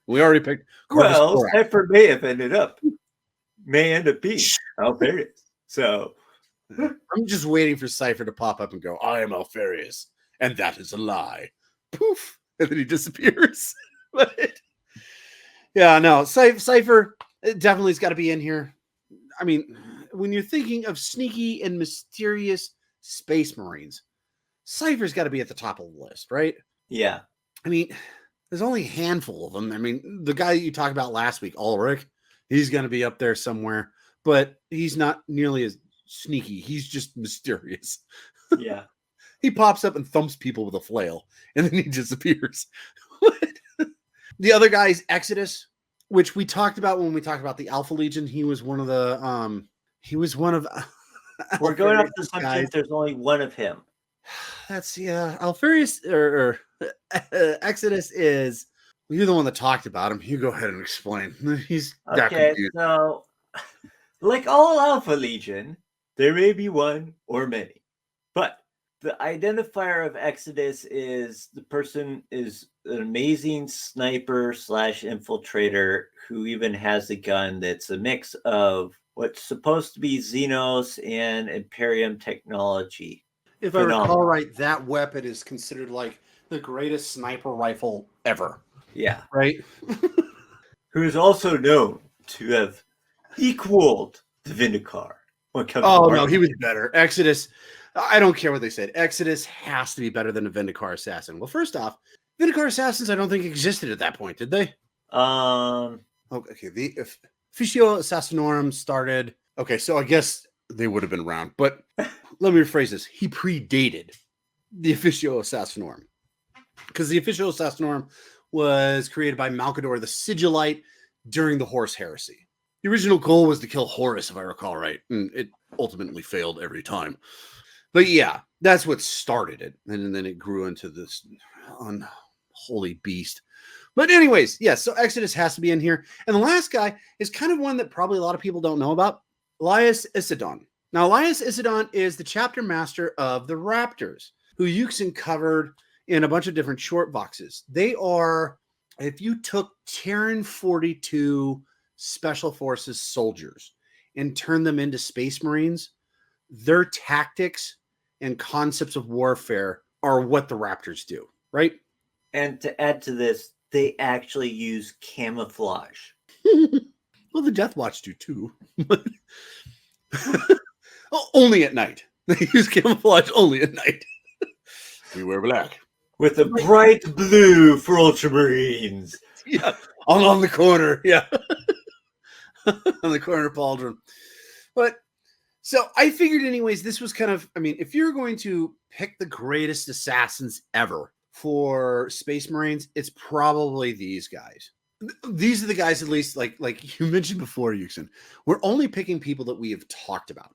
We already picked. Well, Cypher may end up being Alfarius. So I'm just waiting for Cypher to pop up and go, I am Alfarius, and that is a lie. Poof. And then he disappears. But yeah, no, Cypher definitely has got to be in here. I mean, when you're thinking of sneaky and mysterious Space Marines, Cypher's got to be at the top of the list, right? Yeah. I mean, there's only a handful of them. I mean, the guy that you talked about last week, Ulrich, he's going to be up there somewhere, but he's not nearly as sneaky. He's just mysterious. Yeah. He pops up and thumps people with a flail, and then he disappears. The other guy is Exodus, which we talked about when we talked about the Alpha Legion. He was one of the We're going off the assumption there's only one of him. That's Alfarius or Exodus is. Well, you're the one that talked about him. You go ahead and explain. He's okay. So, like all Alpha Legion, there may be one or many, but the identifier of Exodus is the person is an amazing sniper / infiltrator who even has a gun that's a mix of what's supposed to be Xenos and Imperium technology. If I recall right, that weapon is considered like the greatest sniper rifle ever. Yeah. Right? Who is also known to have equaled the Vindicar. No, he was better. Exodus, I don't care what they said. Exodus has to be better than a Vindicar Assassin. Well, first off, Vindicar Assassins I don't think existed at that point, did they? Okay, the Officio Assassinorum started. Okay, so I guess they would have been around, but let me rephrase this. He predated the Officio Assassinorum because the Officio Assassinorum was created by Malkador the Sigillite during the Horse Heresy. The original goal was to kill Horus, if I recall right, and it ultimately failed every time. But yeah, that's what started it, and then it grew into this unholy beast. But anyways, yeah, so Exodus has to be in here. And the last guy is kind of one that probably a lot of people don't know about, Elias Isidon. Now, Elias Isidon is the chapter master of the Raptors, who Yuksen covered in a bunch of different short boxes. They are, if you took Terran 42 Special Forces soldiers and turned them into Space Marines, their tactics and concepts of warfare are what the Raptors do, right? And to add to this, they actually use camouflage. Well, the Deathwatch do too. Oh, only at night. They use camouflage only at night. We wear black. With a bright blue for Ultramarines. Yeah, all on the corner. Yeah. On the corner pauldron. But so I figured, anyways, this was kind of, I mean, if you're going to pick the greatest assassins ever for Space Marines, it's probably these guys. These are the guys, at least, like you mentioned before, Yuksen. We're only picking people that we have talked about.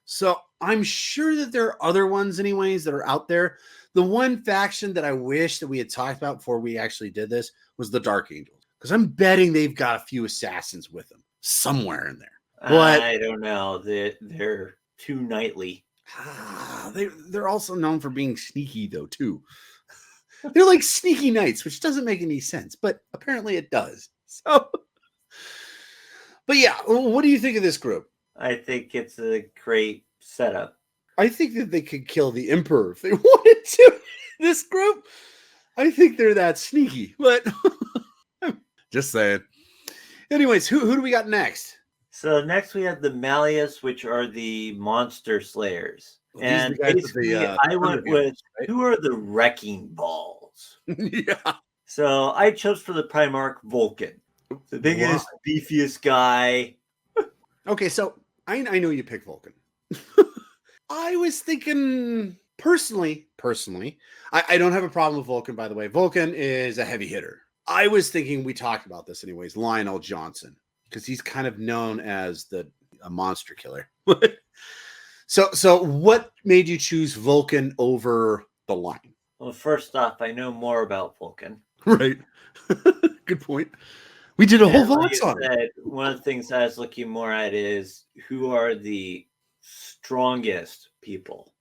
So I'm sure that there are other ones, anyways, that are out there. The one faction that I wish that we had talked about before we actually did this was the Dark Angels, because I'm betting they've got a few assassins with them somewhere in there. But I don't know. They're too knightly. They're also known for being sneaky, though, too. They're like sneaky knights, which doesn't make any sense, but apparently it does. So, but yeah, what do you think of this group? I think it's a great setup. I think that they could kill the Emperor if they wanted to. This group, I think they're that sneaky, but just saying. Anyways, who do we got next? So next we have the Malleus, which are the monster slayers. Well, and basically, I went with, right? Who are the wrecking balls? Yeah. So I chose for the Primarch Vulcan, the biggest, beefiest guy. Okay, so I know you picked Vulcan. I was thinking personally, I don't have a problem with Vulcan, by the way. Vulcan is a heavy hitter. I was thinking, we talked about this anyways, Lionel Johnson, because he's kind of known as a monster killer. So what made you choose Vulcan over the Lion? Well, first off, I know more about Vulcan. Right. Good point. We did a whole Vox on it. One of the things I was looking more at is who are the strongest people.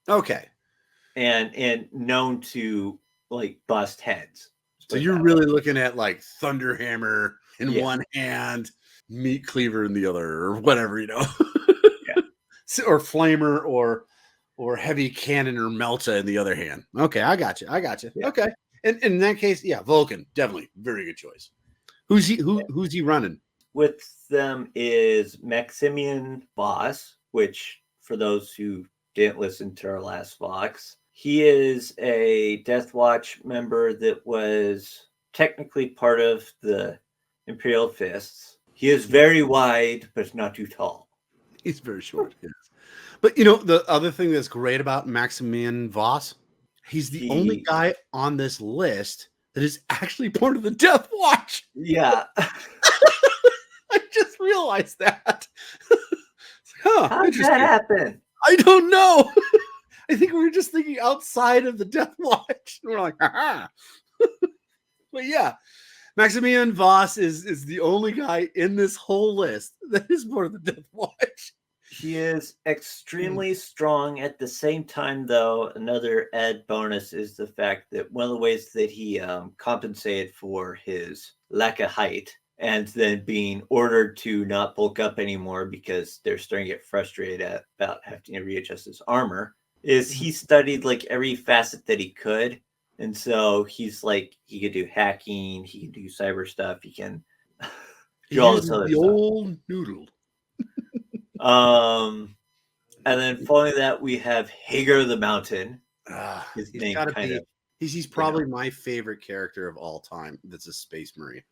Okay. And known to like bust heads. So you're really looking at like Thunderhammer in one hand, Meat Cleaver in the other, or whatever, Yeah. Or Flamer or Heavy Cannon or Melta in the other hand. Okay, I got you. Yeah. Okay. And in that case, yeah, Vulcan, definitely very good choice. Who's he running? With them is Maximian Voss, which for those who didn't listen to our last Vox, he is a Deathwatch member that was technically part of the Imperial Fists. He is very wide, but not too tall. He's very short, yes. But the other thing that's great about Maximian Voss, he's the only guy on this list that is actually part of the Deathwatch. Yeah. I just realized that. How did that happen? I don't know. I think we were just thinking outside of the Deathwatch. We're like, haha. But yeah, Maximian Voss is the only guy in this whole list that is part of the Deathwatch. He is extremely strong. At the same time, though, another add bonus is the fact that one of the ways that he compensated for his lack of height and then being ordered to not bulk up anymore because they're starting to get frustrated about having to readjust his armor is he studied like every facet that he could. And so he's like, he could do hacking, he can do cyber stuff, he can do all this other stuff. The old noodle. And then following that, we have Hagar the Mountain. His name he's probably my favorite character of all time. That's a Space Marine.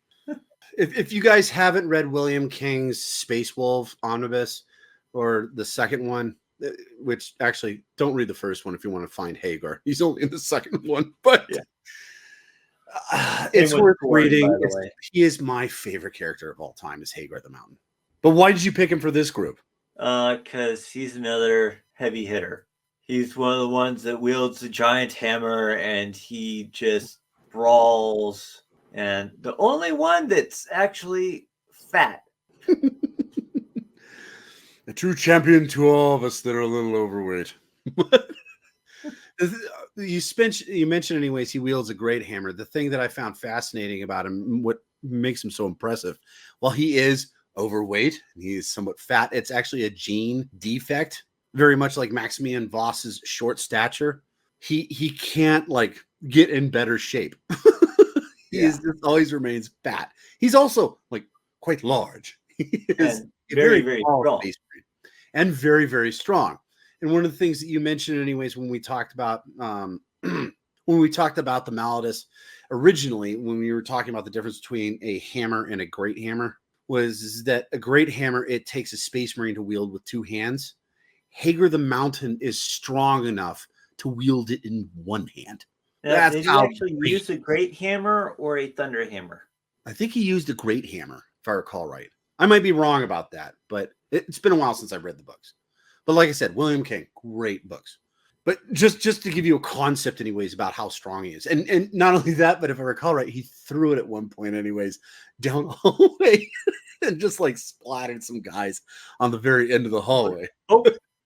If you guys haven't read William King's Space Wolf Omnibus or the second one, which actually don't read the first one if you want to find Hagar. He's only in the second one, but it's worth reading. He is my favorite character of all time. Is Hagar the Mountain. But why did you pick him for this group? Because he's another heavy hitter. He's one of the ones that wields a giant hammer and he just brawls. And the only one that's actually fat. A true champion to all of us that are a little overweight. You mentioned anyways, he wields a great hammer. The thing that I found fascinating about him, what makes him so impressive, while he is overweight and he is somewhat fat, it's actually a gene defect, very much like Maximilian Voss's short stature. He can't like get in better shape. He is just always remains fat. He's also like quite large. He is And very, very strong. And very, very strong. And one of the things that you mentioned, anyways, when we talked about the Malleus originally, when we were talking about the difference between a hammer and a great hammer, was that a great hammer, it takes a space marine to wield with two hands. Hager the Mountain is strong enough to wield it in one hand. Now, did he actually use a great hammer or a thunder hammer? I think he used a great hammer, if I recall right. I might be wrong about that, but it's been a while since I've read the books. But like I said, William King, great books. But just to give you a concept, anyways, about how strong he is. And not only that, but if I recall right, he threw it at one point, anyways, down the hallway and just like splattered some guys on the very end of the hallway. Oh,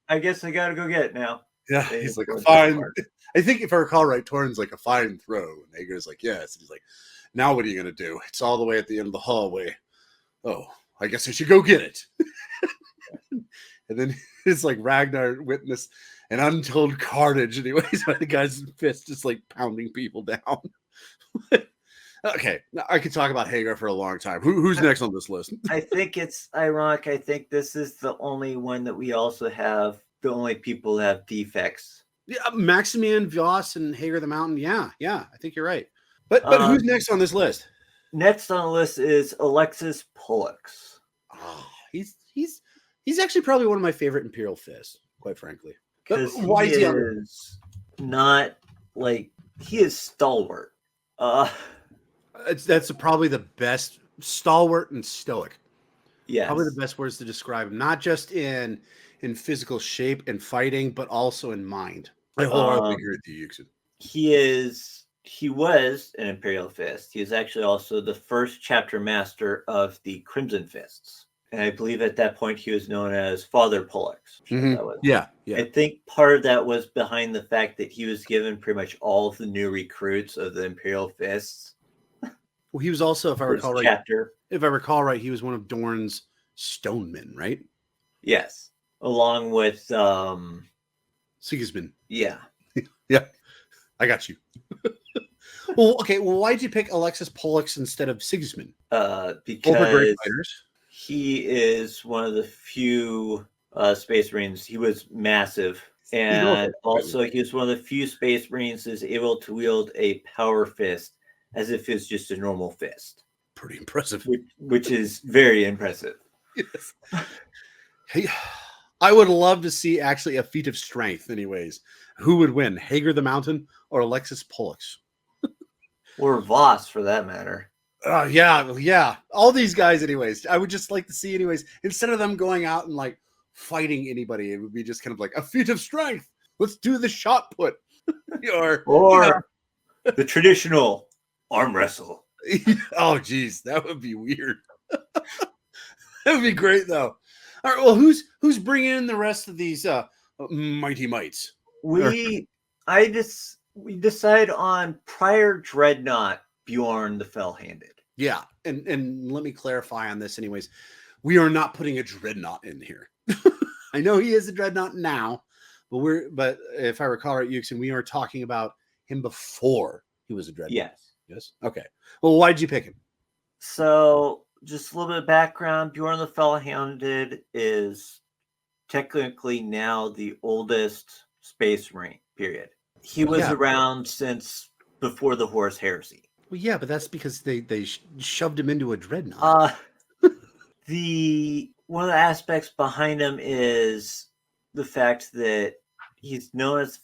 I guess I got to go get it now. Yeah, he's like, a fine. I think if I recall right, Torrin's like, a fine throw. And Hager's like, yes. And he's like, now what are you going to do? It's all the way at the end of the hallway. Oh, I guess I should go get it. And then it's like Ragnar witnessed an untold carnage, anyways, by the guy's fist just like pounding people down. Okay, now I could talk about Hagar for a long time. Who's next on this list? I think it's ironic. I think this is the only one that we also have, the only people that have defects. Yeah, Maximian Voss and Hagar the Mountain. Yeah, I think you're right. But who's next on this list? Next on the list is Alexis Pollux. Oh, he's actually probably one of my favorite Imperial Fists, quite frankly. Because why he is not like he is stalwart. That's probably the best, stalwart and stoic. Yeah, probably the best words to describe him. Not just in physical shape and fighting, but also in mind. I wholeheartedly agree with you, Yuksen. He was an Imperial Fist. He is actually also the first chapter master of the Crimson Fists. And I believe at that point he was known as Father Pollux. Mm-hmm. Yeah. I think part of that was behind the fact that he was given pretty much all of the new recruits of the Imperial Fists. Well, he was also, if I recall right, he was one of Dorne's stonemen, right? Yes. Along with Sigismund. Yeah. Yeah. I got you. Well, okay. Well, why did you pick Alexis Pollux instead of Sigismund? Because he is one of the few Space Marines. He was massive. And also he was one of the few Space Marines that is able to wield a power fist as if it's just a normal fist. Pretty impressive. Which is very impressive. Yes. Hey, I would love to see actually a feat of strength, anyways. Who would win, Hagar the Mountain or Alexis Pollux? Or Voss, for that matter. Yeah. All these guys, anyways. I would just like to see, anyways, instead of them going out and like fighting anybody, it would be just kind of like a feat of strength. Let's do the shot put. or the traditional arm wrestle. Oh, geez, that would be weird. That would be great, though. All right, well, who's bringing in the rest of these mighty mites? We decide on prior Dreadnought Bjorn the Fell-Handed. Yeah, and let me clarify on this, anyways. We are not putting a Dreadnought in here. I know he is a Dreadnought now, but if I recall right, Yuksen, we are talking about him before he was a Dreadnought. Yes. Okay. Well, why did you pick him? So, just a little bit of background. Bjorn the Fell-Handed is technically now the oldest Space Marine, period. He was around since before the Horus Heresy. Well, yeah, but that's because they shoved him into a Dreadnought. One of the aspects behind him is the fact that he is known as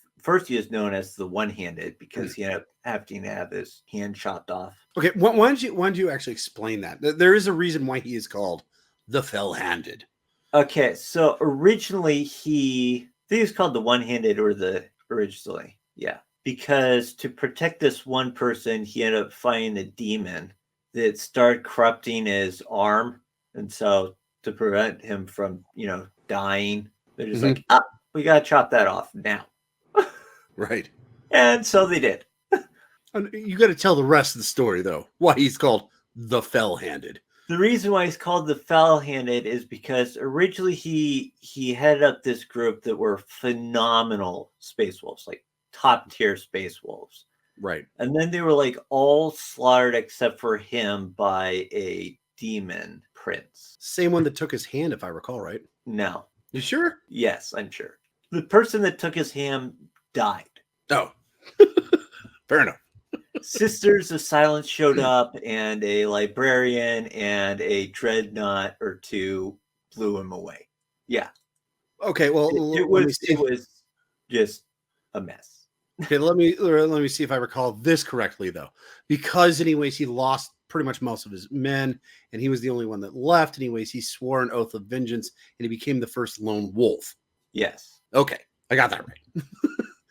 the One-Handed because he ended up having to have his hand chopped off. Okay, why don't you actually explain that? There is a reason why he is called the Fell-Handed. Okay, so originally I think he was called the One-Handed originally. Yeah. Because to protect this one person, he ended up finding a demon that started corrupting his arm. And so to prevent him from, dying, they're just like, we got to chop that off now. Right. And so they did. And you got to tell the rest of the story, though, why he's called the Fell-Handed. The reason why he's called the Fell-Handed is because originally he headed up this group that were phenomenal space wolves, like top tier space wolves. Right. And then they were like all slaughtered except for him by a demon prince. Same one that took his hand, if I recall, right? No. You sure? Yes, I'm sure. The person that took his hand died. Oh. Fair enough. Sisters of Silence showed up, and a librarian and a dreadnought or two blew him away. Yeah. Okay, well, It was just a mess. Okay, let me see if I recall this correctly, though. Because, anyways, he lost pretty much most of his men, and he was the only one that left. Anyways, he swore an oath of vengeance, and he became the first lone wolf. Yes. Okay, I got that right.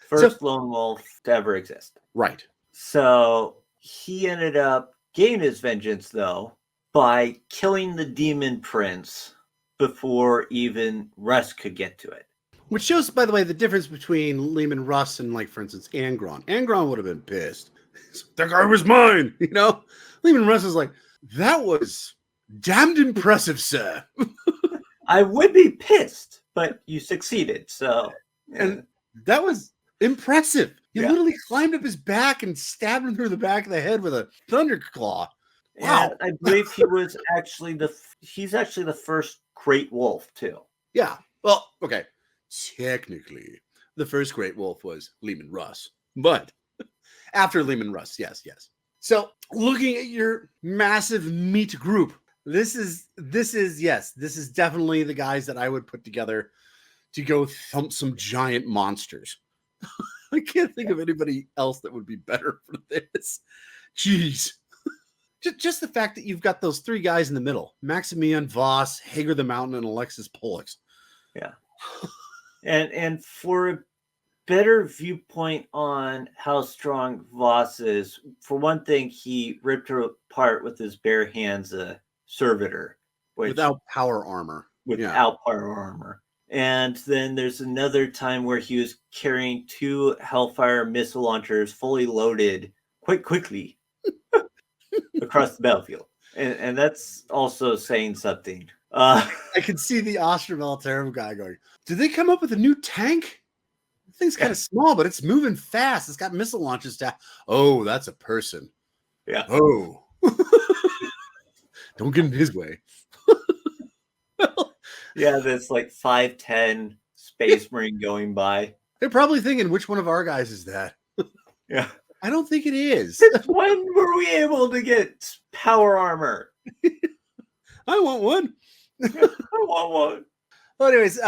First lone wolf to ever exist. Right. So he ended up getting his vengeance, though, by killing the demon prince before even Russ could get to it. Which shows, by the way, the difference between Lehman Russ and, like, for instance, Angron. Angron would have been pissed. That guy was mine, you know? Lehman Russ is like, that was damned impressive, sir. I would be pissed, but you succeeded, so... And that was impressive. You literally climbed up his back and stabbed him through the back of the head with a thunderclaw. Wow. And I believe he's actually the first great wolf, too. Yeah. Well, okay. Technically, the first great wolf was Lehman Russ. But after Lehman Russ, yes. So looking at your massive meat group, this is definitely the guys that I would put together to go thump some giant monsters. I can't think of anybody else that would be better for this. Jeez. Just the fact that you've got those three guys in the middle, Maximilian Voss, Hager the Mountain, and Alexis Pollux. Yeah. And for a better viewpoint on how strong Voss is, for one thing, he ripped her apart with his bare hands a servitor. Without power armor. Without power armor. And then there's another time where he was carrying 2 Hellfire missile launchers fully loaded quite quickly across the battlefield. And that's also saying something. I can see the Austria Militarum guy going, did they come up with a new tank? The thing's kind of small, but it's moving fast. It's got missile launchers. Oh, that's a person. Yeah. Oh. Don't get in his way. Yeah, this like 5'10" space marine going by. They're probably thinking, which one of our guys is that? Yeah. I don't think it is. Since when were we able to get power armor? I want one. I want one. Well, anyways,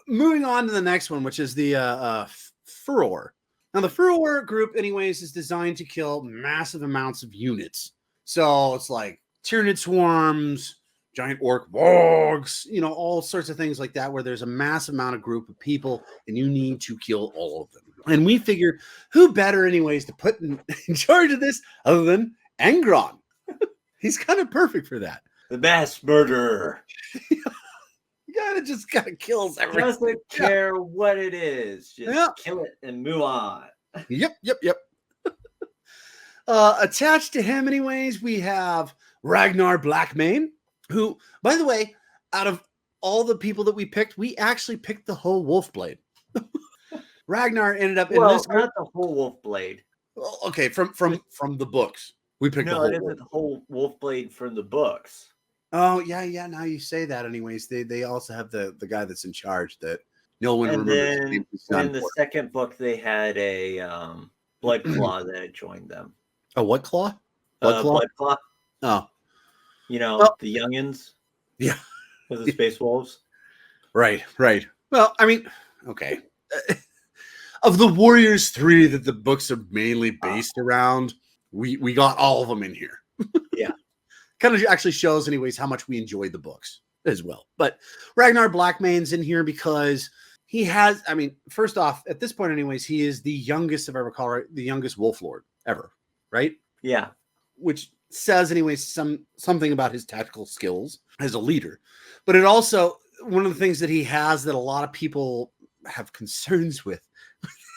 moving on to the next one, which is the Furor. Now, the Furor group, anyways, is designed to kill massive amounts of units. So it's like Tyranid swarms, giant orc wargs, all sorts of things like that, where there's a massive amount of group of people and you need to kill all of them. And we figure, who better, anyways, to put in charge of this other than Angron? He's kind of perfect for that. The mass murderer. Just kills everything. Doesn't care what it is. Just kill it and move on. Yep. Attached to him, anyways, we have Ragnar Blackmane, who, by the way, out of all the people that we picked, we actually picked the whole Wolfblade. Ragnar ended up in this. Not the whole Wolfblade. Okay, from the books, we picked. No, it isn't the whole Wolfblade from the books. Oh yeah. Now you say that, anyways. They also have the guy that's in charge that no one remembers. Then in the second book, they had a Blood Claw that had joined them. A what claw? Blood Claw. Oh. The youngins. Yeah. With the Space Wolves. Right. Well, I mean, okay. Of the Warriors 3 that the books are mainly based around, we got all of them in here. Yeah. Kind of actually shows, anyways, how much we enjoyed the books. as well. But Ragnar Blackmane's in here because he has, I mean, first off, at this point anyways, he is the youngest, if I recall right, the youngest Wolf Lord ever, right? Yeah. Which says anyways something about his tactical skills as a leader. But it also, one of the things that he has that a lot of people have concerns with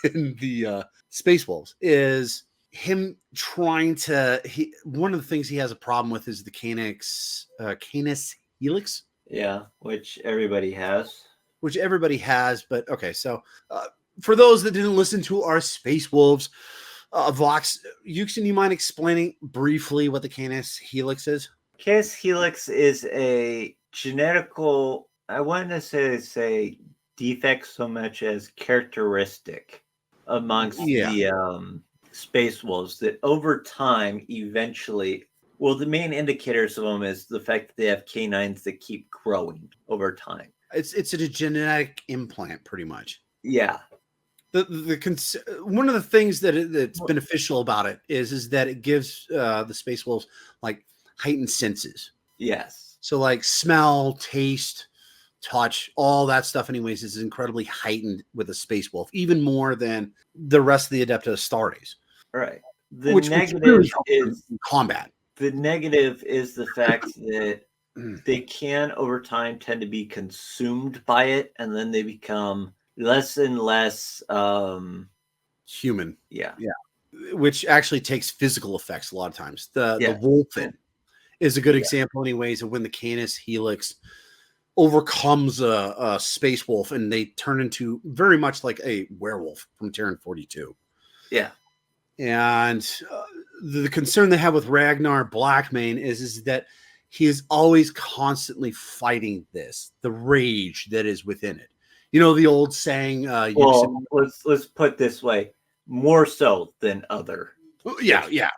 in the Space Wolves is him trying to, one of the things he has a problem with is the Canis Helix. Yeah, which everybody has. Which everybody has, but okay, so for those that didn't listen to our Space Wolves, Vox, Yuksen, you mind explaining briefly what the Canis Helix is? Canis Helix is a genetical, I wouldn't necessarily say defect so much as characteristic amongst the Space Wolves that over time, eventually, well, the main indicators of them is the fact that they have canines that keep growing over time. It's a genetic implant, pretty much. Yeah. One of the things that's beneficial about it is that it gives the Space Wolves like heightened senses. Yes. So like smell, taste, touch, all that stuff anyways is incredibly heightened with a Space Wolf, even more than the rest of the Adepta Astartes. Right. The negative is combat. The negative is the fact that they can over time tend to be consumed by it, and then they become less and less human. Yeah. Which actually takes physical effects a lot of times. The Wolfen is a good example anyways of when the Canis Helix overcomes a Space Wolf and they turn into very much like a werewolf from Terran 42. Yeah. And the concern they have with Ragnar Blackmane is that he is always constantly fighting the rage that is within it. You know, the old saying, well, let's put this way, more so than other. Yeah.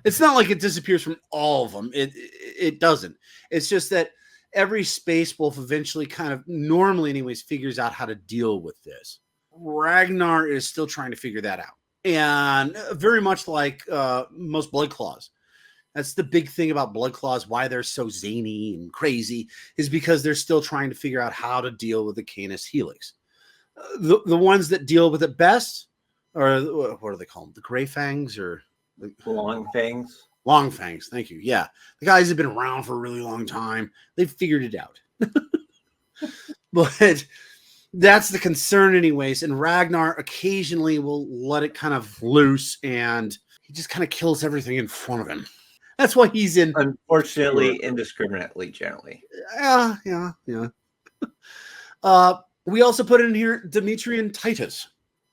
It's not like it disappears from all of them. It doesn't. It's just that every Space Wolf eventually kind of normally anyways figures out how to deal with this. Ragnar is still trying to figure that out. And very much like most Blood Claws. That's the big thing about Blood Claws, why they're so zany and crazy, is because they're still trying to figure out how to deal with the Canis Helix. The ones that deal with it best, or what are they called? The Gray Fangs or the Long Fangs? Long Fangs, thank you. Yeah. The guys have been around for a really long time. They've figured it out. But that's the concern anyways. And Ragnar occasionally will let it kind of loose and he just kind of kills everything in front of him. That's why he's in. Unfortunately, indiscriminately, generally. Yeah. We also put in here Demetrian Titus.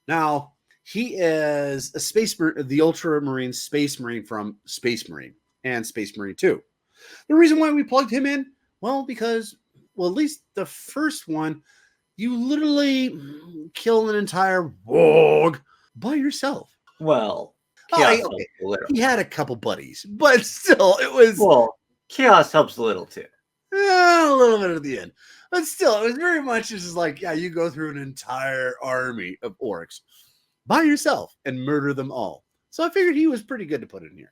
Now, he is a space marine, the Ultramarine Space Marine from Space Marine and Space Marine 2. The reason why we plugged him in, well, because, at least the first one, you literally kill an entire warg by yourself. Well, he had a couple buddies, but still, it was. Well, chaos helps a little too. A little bit at the end, but still, it was very much just like, you go through an entire army of orcs by yourself and murder them all. So I figured he was pretty good to put in here.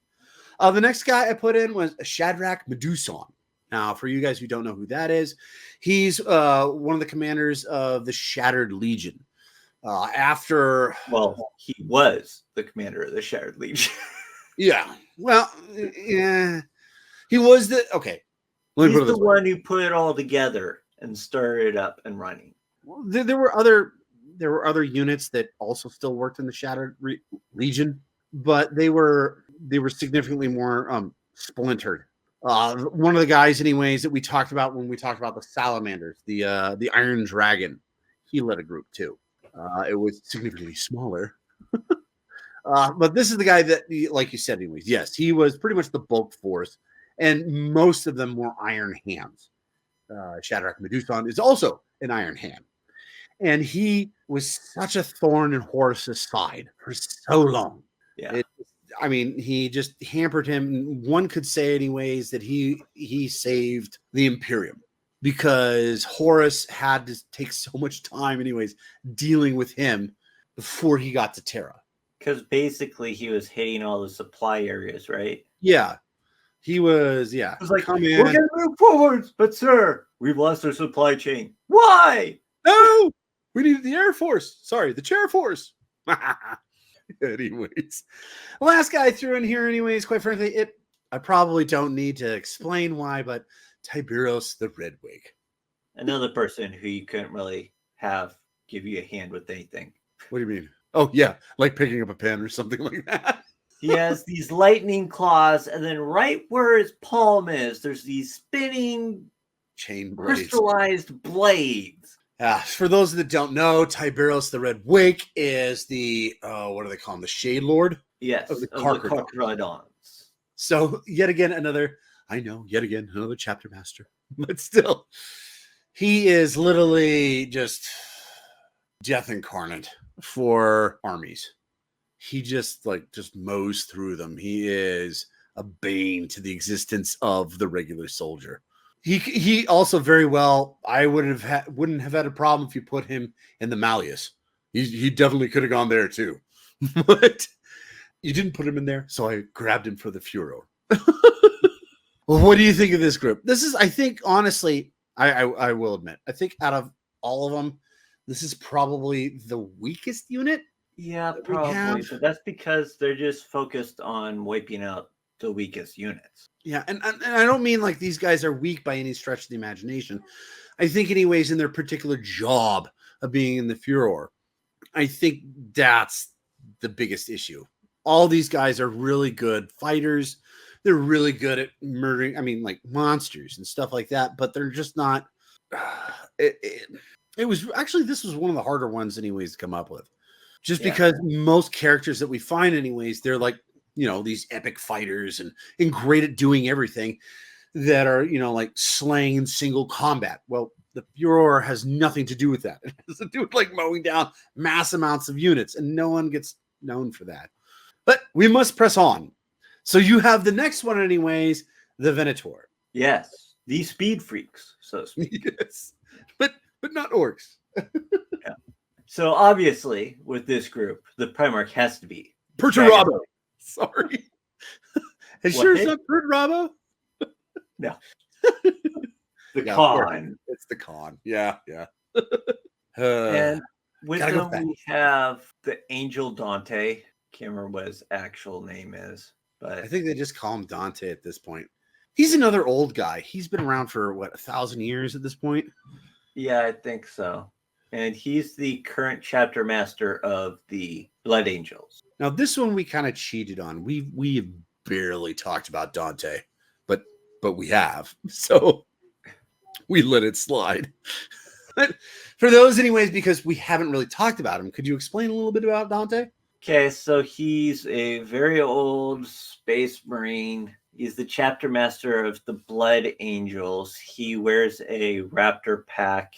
The next guy I put in was Shadrach Meduson. Now, for you guys who don't know who that is, he's one of the commanders of the Shattered Legion. He was the commander of the Shattered Legion. Yeah. Well, yeah. He was okay. He's the one who put it all together and started it up and running. Well, there were other units that also still worked in the Shattered Legion, but they were significantly more splintered. One of the guys, anyways, that we talked about when we talked about the Salamanders, the Iron Dragon, he led a group too. It was significantly smaller. But this is the guy that, like you said, anyways, yes, he was pretty much the bulk force, and most of them were iron hands. Shadrach Meduson is also an iron hand. And he was such a thorn in Horus's side for so long. Yeah. He just hampered him. One could say anyways that he saved the Imperium because Horus had to take so much time anyways dealing with him before he got to Terra. Because basically he was hitting all the supply areas, right? Yeah. He was, yeah. It was like, come we're in. gonna move forwards, but sir, we've lost our supply chain. Why? No, we needed the Air Force. Sorry, the Chair Force. Anyways, last guy I threw in here, anyways. Quite frankly, I probably don't need to explain why, but Tiberius the Redwig. Another person who you couldn't really have give you a hand with anything. What do you mean? Oh yeah, like picking up a pen or something like that. He has these lightning claws, and then right where his palm is, there's these spinning, Chain blades. crystallized blades. For those that don't know, Tiberius the Red Wake is the what do they call him? The Shade Lord. Yes, Of the Carcharodons. So yet again another chapter master, but still, he is literally just death incarnate for armies. He just mows through them. He is a bane to the existence of the regular soldier. He also very well, I wouldn't have had a problem if you put him in the Malleus. He definitely could have gone there too, but you didn't put him in there, so I grabbed him for the Furor. Well, what do you think of this group? This is, I think, honestly, I will admit, I think out of all of them, this is probably the weakest unit. Yeah, probably, but that's because they're just focused on wiping out the weakest units. Yeah, and I don't mean like these guys are weak by any stretch of the imagination. I think, anyways, in their particular job of being in the Furor, I think that's the biggest issue. All these guys are really good fighters. They're really good at murdering, like monsters and stuff like that, but they're just not. It was actually, this was one of the harder ones, anyways, to come up with. Just because most characters that we find, anyways, they're like, these epic fighters and great at doing everything that are, like slaying in single combat. Well, the Furor has nothing to do with that. It has to do with like mowing down mass amounts of units, and no one gets known for that. But we must press on. So you have the next one, anyways, the Venator. Yes, the speed freaks, so to speak. Yes, but not orcs. Yeah. So obviously, with this group, the Primarch has to be Perturabo. Sorry. Are you sure it's not Perturabo? No. The Khan. It's the Khan. Yeah. And with them, we have the Angel Dante. Can't remember what his actual name is, but I think they just call him Dante at this point. He's another old guy. He's been around for 1,000 years at this point. Yeah, I think so. And he's the current chapter master of the Blood Angels. Now, this one we kind of cheated on. We have barely talked about Dante, but we have. So we let it slide. But for those, anyways, because we haven't really talked about him, could you explain a little bit about Dante? Okay, so he's a very old space marine. He's the chapter master of the Blood Angels. He wears a raptor pack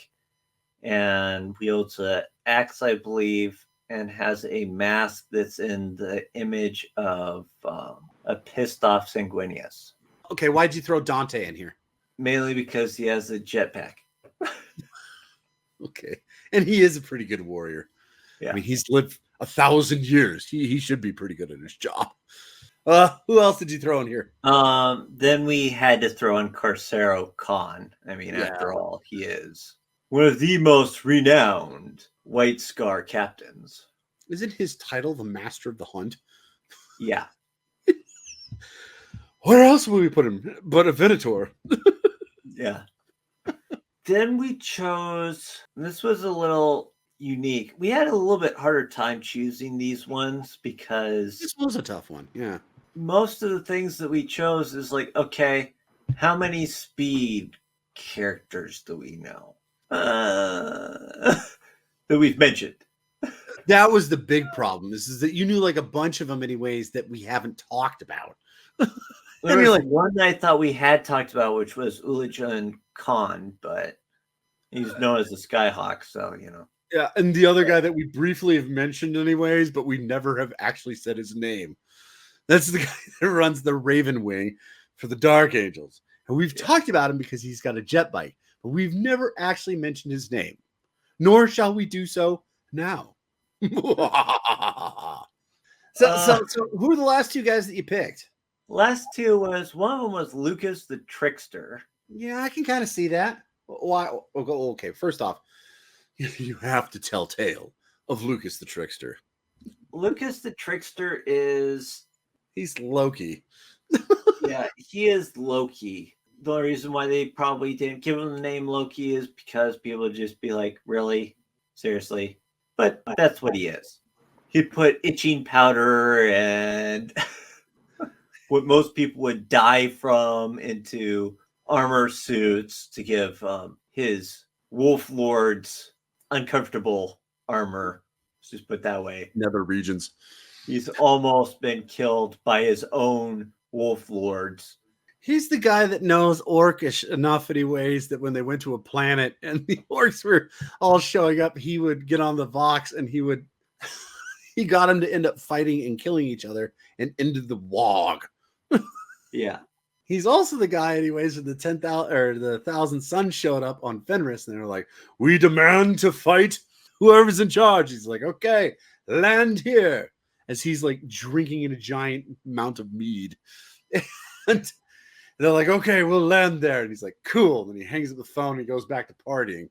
and wields an axe, I believe, and has a mask that's in the image of a pissed off Sanguinius. Okay, why'd you throw Dante in here? Mainly because he has a jetpack. Okay, and he is a pretty good warrior. Yeah. He's lived 1,000 years. He should be pretty good at his job. Who else did you throw in here? Then we had to throw in Carcero Khan. After all, he is one of the most renowned White Scar captains. Isn't his title the Master of the Hunt? Yeah. Where else would we put him but a Venator? Yeah. Then we chose, this was a little unique. We had a little bit harder time choosing these ones because This was a tough one, yeah. most of the things that we chose is like, okay, how many speed characters do we know? That we've mentioned. That was the big problem, is that you knew like a bunch of them anyways that we haven't talked about. There was like one that I thought we had talked about, which was Ulijan Khan, but he's known as the Skyhawk, so Yeah, and the other guy that we briefly have mentioned anyways, but we never have actually said his name. That's the guy that runs the Raven Wing for the Dark Angels. And we've talked about him because he's got a jet bike, but we've never actually mentioned his name. Nor shall we do so now. So who are the last two guys that you picked? Last two was one of them was Lucas the Trickster. Yeah, I can kind of see that. Why? Okay, first off, you have to tell tale of Lucas the Trickster. Lucas the Trickster is He's Loki. yeah, he is Loki. The only reason why they probably didn't give him the name Loki is because people would just be like, really? Seriously? But that's what he is. He put itching powder and what most people would die from into armor suits to give his wolf lords uncomfortable armor. Let's just put it that way. Nether regions. He's almost been killed by his own wolf lords. He's the guy that knows Orcish enough anyways that when they went to a planet and the orcs were all showing up, he would get on the Vox and he got him to end up fighting and killing each other and ended the WOG. Yeah. He's also the guy, anyways, when the 10,000 or the 1,000 Suns showed up on Fenris, and they were like, "We demand to fight whoever's in charge." He's like, "Okay, land here," as he's like drinking in a giant amount of mead, and they're like, "Okay, we'll land there," and he's like, "Cool." And he hangs up the phone and he goes back to partying,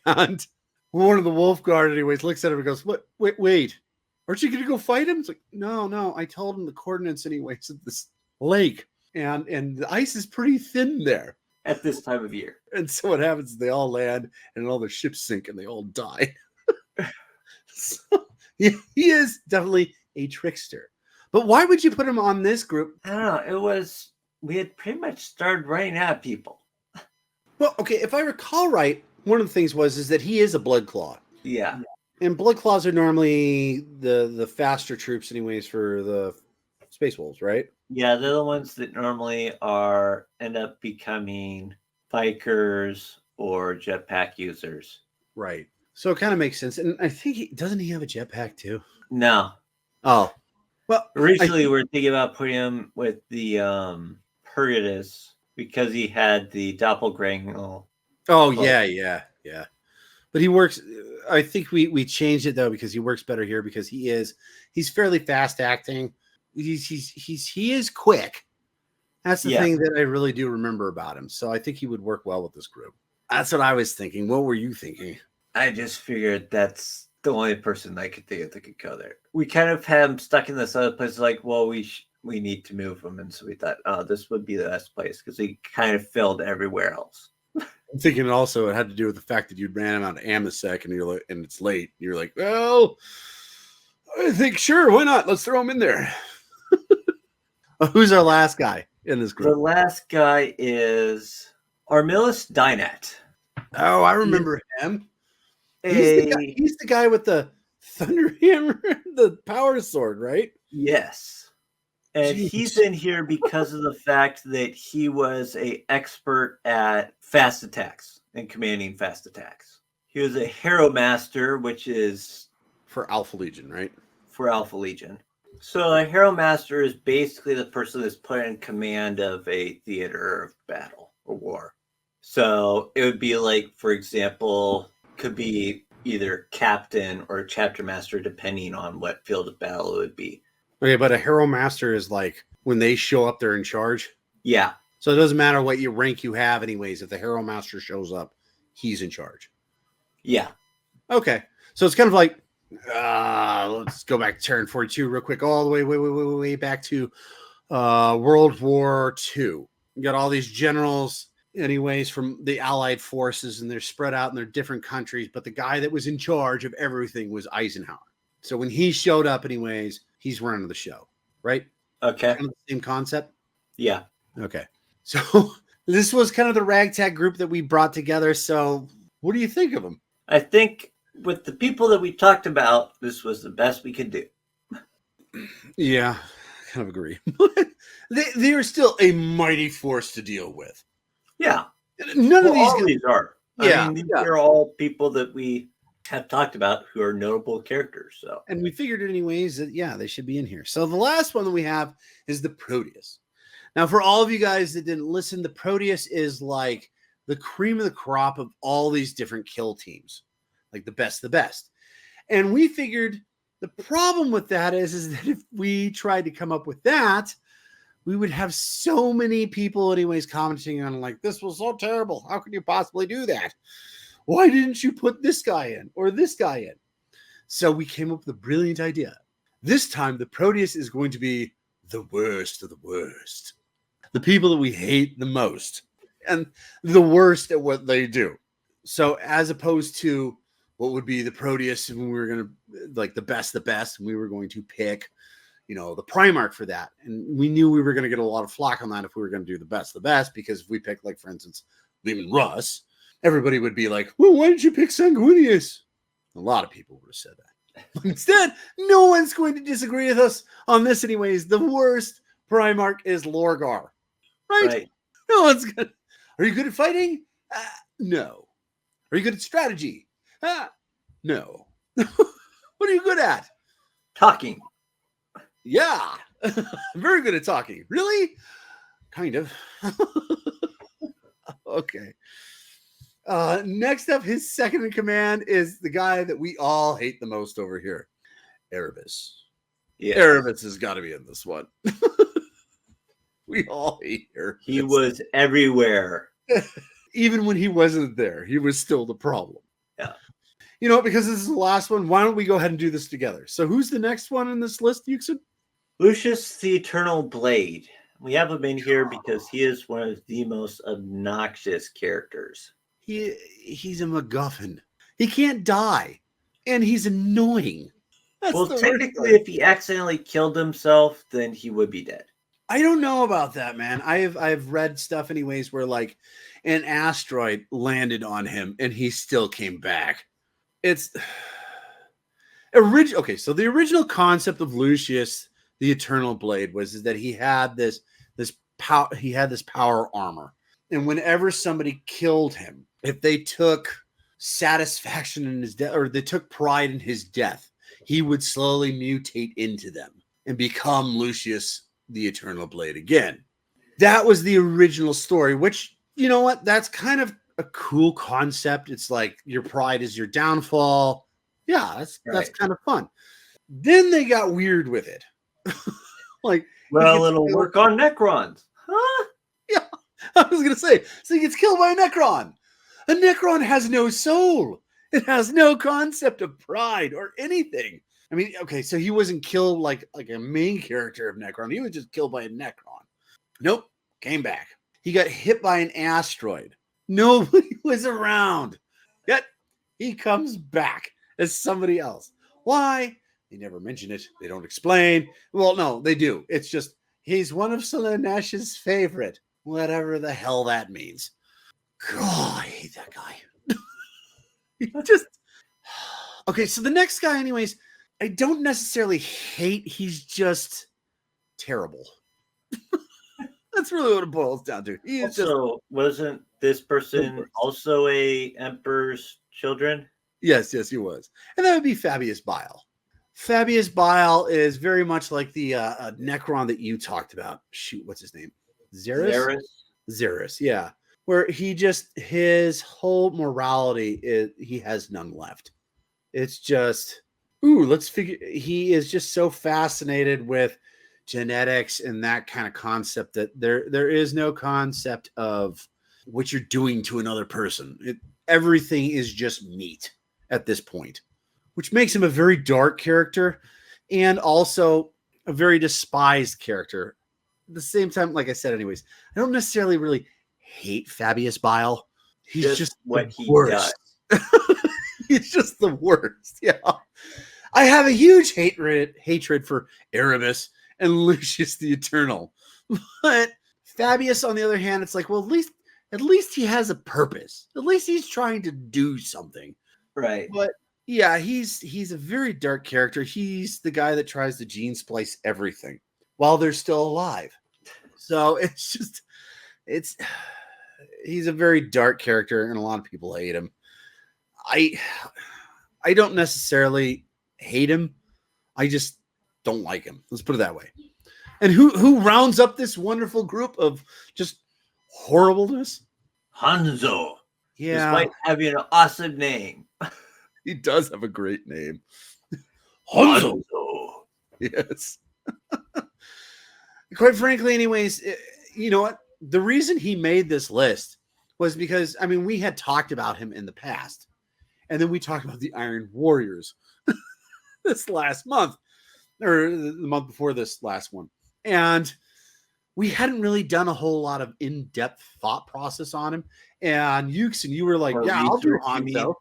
and one of the Wolf Guard, anyways, looks at him and goes, "What? Wait, aren't you going to go fight him?" It's like, "No, I told him the coordinates, anyways, of this lake." And the ice is pretty thin there At this time of year. and so what happens is they all land and all their ships sink and they all die. So, he is definitely a trickster, but why would you put him on this group? I don't know. We had pretty much started running out of people. Well, okay, if I recall right, one of the things is that he is a blood claw, Yeah. and blood claws are normally the faster troops anyways for the space wolves, right? Yeah, they're the ones that normally end up becoming bikers or jetpack users. Right. So it kind of makes sense. And I think doesn't he have a jetpack too? No. Oh. Well, Originally we're thinking about putting him with the Purgatus because he had the doppelganger. Oh yeah. But he works. I think we changed it though because he works better here because he's fairly fast acting. He is quick. That's the thing that I really do remember about him. So I think he would work well with this group. That's what I was thinking. What were you thinking? I just figured that's the only person I could think of that could go there. We kind of had him stuck in this other place. Like, well, we need to move him, and so we thought, oh, this would be the best place because he kind of filled everywhere else. I'm thinking also it had to do with the fact that you ran him out of Amasec and you're like, and it's late. You're like, well, I think sure, why not? Let's throw him in there. Who's our last guy in this group? The last guy is Armilis Dynet. Oh, I remember him. He's the guy with the thunder hammer, the power sword, right? Yes. And he's in here because of the fact that he was an expert at fast attacks and commanding fast attacks. He was a Hero Master, which is for Alpha Legion, right? For Alpha Legion. So a Hero Master is basically the person that's put in command of a theater of battle or war. So it would be like, for example, could be either captain or chapter master, depending on what field of battle it would be. Okay, but a Hero Master is like when they show up, they're in charge. Yeah. So it doesn't matter what your rank you have, anyways. If the Hero Master shows up, he's in charge. Yeah. Okay. So it's kind of like, let's go back to turn 42 real quick, all the way back to World War II. You got all these generals, anyways, from the Allied forces, and they're spread out in their different countries. But the guy that was in charge of everything was Eisenhower. So when he showed up, anyways, he's running the show, right? Okay. Kind of the same concept. Yeah. Okay. So this was kind of the ragtag group that we brought together. So what do you think of them? I think with the people that we talked about, this was the best we could do. Yeah, I kind of agree. they are still a mighty force to deal with. Yeah. None of these are. Yeah. I mean, these are all people that we have talked about who are notable characters. So, and we figured anyways that, yeah, they should be in here. So the last one that we have is the Proteus. Now, for all of you guys that didn't listen, the Proteus is like the cream of the crop of all these different kill teams, like the best of the best. And we figured the problem with that is that if we tried to come up with that, we would have so many people anyways commenting on like, this was so terrible. How could you possibly do that? Why didn't you put this guy in or this guy in? So we came up with a brilliant idea. This time the Proteus is going to be the worst of the worst. The people that we hate the most and the worst at what they do. So as opposed to what would be the Proteus when we were going to like the best, and we were going to pick, the Primarch for that. And we knew we were going to get a lot of flack on that if we were going to do the best, because if we picked, like, for instance, Leman Russ, everybody would be like, well, why didn't you pick Sanguinius? A lot of people would have said that. Instead, no one's going to disagree with us on this anyways. The worst Primarch is Lorgar. Right? No one's going to. Are you good at fighting? No. Are you good at strategy? No. What are you good at? Talking. Yeah. Very good at talking. Really? Kind of. Okay. Next up, his second in command is the guy that we all hate the most over here, Erebus. Yeah. Erebus has got to be in this one. We all hate Erebus. He was everywhere. Even when he wasn't there, he was still the problem. Yeah. Because this is the last one, why don't we go ahead and do this together? So who's the next one in this list, Yuksen? Lucius the Eternal Blade. We have him in here because he is one of the most obnoxious characters. He's a MacGuffin. He can't die. And he's annoying. Well, technically, if he accidentally killed himself, then he would be dead. I don't know about that, man. I've read stuff anyways where like an asteroid landed on him and he still came back. It's okay. So the original concept of Lucius, the Eternal Blade, was that he had this power armor, and whenever somebody killed him, if they took satisfaction in his death or they took pride in his death, he would slowly mutate into them and become Lucius the Eternal Blade again. That was the original story, which, you know what? That's kind of a cool concept. It's like your pride is your downfall. Yeah, that's kind of fun. Then they got weird with it. Like, well, it'll work on Necrons. Huh? Yeah, I was going to say, so he gets killed by a Necron. A Necron has no soul. It has no concept of pride or anything. I mean, okay, so he wasn't killed like a main character of Necron. He was just killed by a Necron. Nope, came back. He got hit by an asteroid. Nobody was around. Yet he comes back as somebody else. Why? They never mention it. They don't explain. Well, no, they do. It's just he's one of Solanesh's favorite. Whatever the hell that means. God, I hate that guy. Just okay, so the next guy, anyways, I don't necessarily hate. He's just terrible. That's really what it boils down to. He is also, wasn't this person also a Emperor's children? Yes, he was. And that would be Fabius Bile. Fabius Bile is very much like the Necron that you talked about. Shoot, what's his name? Xerus, yeah. Where his whole morality is he has none left. It's just, he is just so fascinated with genetics and that kind of concept that there is no concept of what you're doing to another person. Everything is just meat at this point, which makes him a very dark character and also a very despised character. At the same time, like I said, anyways, I don't necessarily really hate Fabius Bile. He's just what he does. He's just the worst. Yeah. I have a huge hatred for Erebus and Lucius the Eternal. But Fabius, on the other hand, it's like, well, at least he has a purpose. At least he's trying to do something. Right. But yeah, he's a very dark character. He's the guy that tries to gene splice everything while they're still alive. So he's a very dark character, and a lot of people hate him. I don't necessarily hate him. I just don't like him. Let's put it that way. And who rounds up this wonderful group of just horribleness? Hanzo. Yeah. Despite having an awesome name. He does have a great name. Hanzo. Yes. quite frankly, anyways, you know what? The reason he made this list was because, I mean, we had talked about him in the past. And then we talked about the Iron Warriors this last month, or the month before this last one. And we hadn't really done a whole lot of in-depth thought process on him. And Yuksen, you were like, Or yeah, I'll do research, you mean? Hanzo.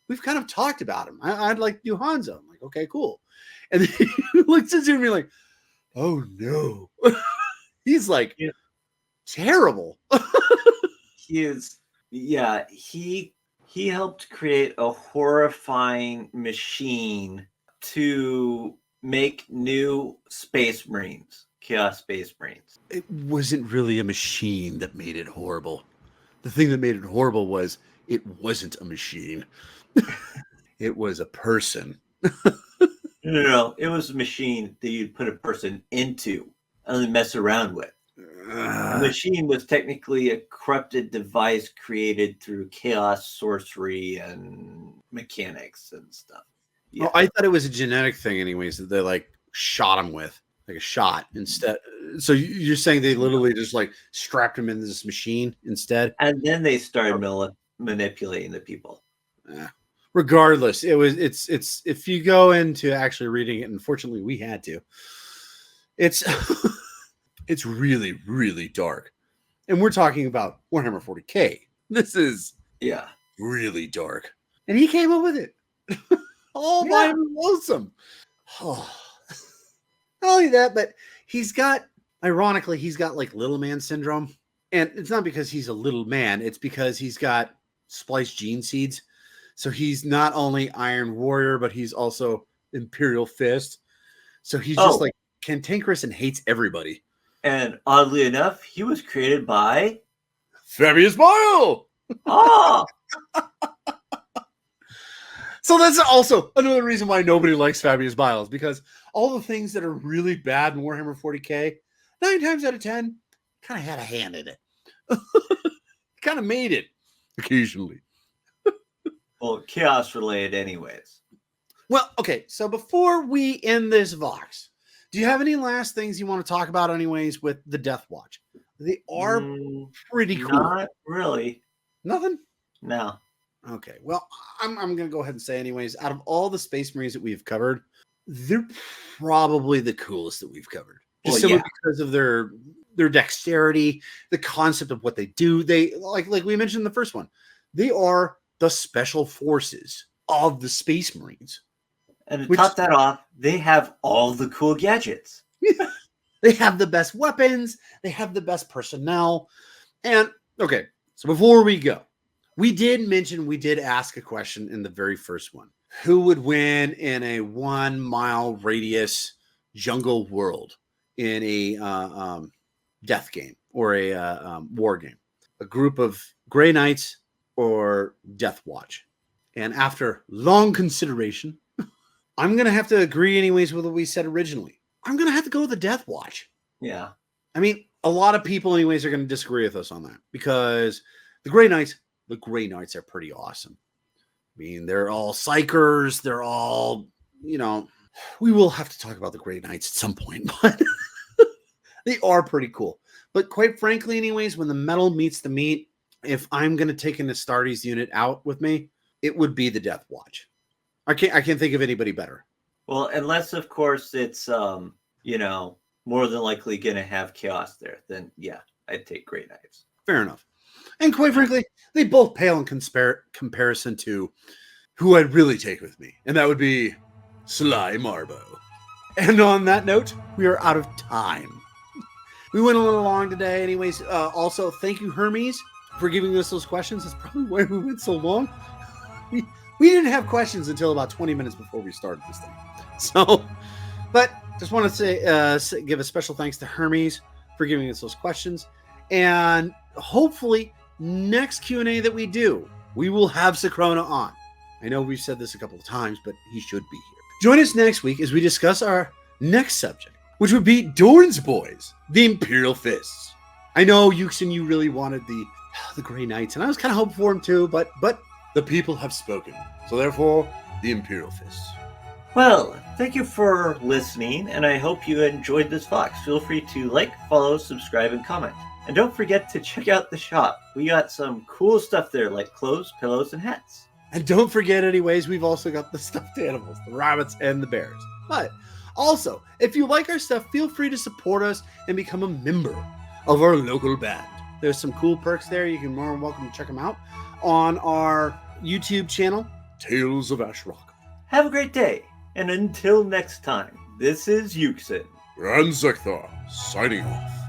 We've kind of talked about him. I'd like to do Hanzo. I'm like, okay, cool. And then he looks at me like, oh no. He's like, Yeah. terrible. He is, yeah, he helped create a horrifying machine to make new Space Marines, Chaos Space Marines. It wasn't really a machine that made it horrible. The thing that made it horrible was it wasn't a machine. It was a person. No, it was a machine that you'd put a person into and then mess around with. The machine was technically a corrupted device created through chaos, sorcery, and mechanics and stuff. Yeah. Well, I thought it was a genetic thing, anyways, that they like shot him with, like a shot instead. So you're saying they literally just like strapped him into this machine instead? And then they started manipulating the people. Regardless, it's if you go into actually reading it, unfortunately we had to. It's it's really, really dark. And we're talking about Warhammer 40K. This is really dark. And he came up with it. All by lonesome. Oh. Not only that, but ironically, he's got like little man syndrome. And it's not because he's a little man, it's because he's got spliced gene seeds. So he's not only Iron Warrior, but he's also Imperial Fist. So he's just like cantankerous and hates everybody. And oddly enough, he was created by Fabius Bile. Oh, So that's also another reason why nobody likes Fabius Bile, is because all the things that are really bad in Warhammer 40K, 9 times out of 10, kind of had a hand in it. Kind of made it occasionally. well, chaos related, anyways. Well, okay. So before we end this Vox, do you have any last things you want to talk about, anyways, with the Deathwatch? They are pretty cool. Not really. Nothing? No. Okay. Well, I'm going to go ahead and say, anyways, out of all the Space Marines that we've covered, they're probably the coolest that we've covered. Just simply because of their dexterity, the concept of what they do. They like we mentioned in the first one, they are the special forces of the Space Marines. And to top that off, they have all the cool gadgets. They have the best weapons. They have the best personnel. And okay, so before we go, we did ask a question in the very first one. Who would win in a 1 mile radius jungle world in a death game or a war game? A group of Grey Knights or Deathwatch? And after long consideration, I'm going to have to agree anyways with what we said originally. I'm going to have to go with the Deathwatch. Yeah. I mean, a lot of people anyways are going to disagree with us on that because the Grey Knights are pretty awesome. I mean, they're all psychers. They're all, we will have to talk about the Grey Knights at some point, but they are pretty cool. But quite frankly, anyways, when the metal meets the meat, if I'm going to take an Astartes unit out with me, it would be the Deathwatch. I can't think of anybody better. Well, unless of course it's more than likely going to have chaos there, then yeah, I'd take Grey Knights. Fair enough. And quite frankly, they both pale in comparison to who I'd really take with me, and that would be Sly Marbo. And on that note, we are out of time. We went a little long today, anyways. Also, thank you, Hermes, for giving us those questions. That's probably why we went so long. We didn't have questions until about 20 minutes before we started this thing. So, but just want to say, give a special thanks to Hermes for giving us those questions. And hopefully, next Q&A that we do, we will have Sakrona on. I know we've said this a couple of times, but he should be here. Join us next week as we discuss our next subject, which would be Dorn's Boys, the Imperial Fists. I know, Yuksen, you really wanted the Grey Knights, and I was kind of hoping for him too, but the people have spoken. So therefore, the Imperial Fists. Well, thank you for listening, and I hope you enjoyed this Fox. Feel free to like, follow, subscribe, and comment. And don't forget to check out the shop. We got some cool stuff there, like clothes, pillows, and hats. And don't forget, anyways, we've also got the stuffed animals, the rabbits and the bears. But also, if you like our stuff, feel free to support us and become a member of our local band. There's some cool perks there. You can more than welcome to check them out on our YouTube channel, Tales of Ash Rock. Have a great day, and until next time, this is Yuksen. And Zeckthar, signing off.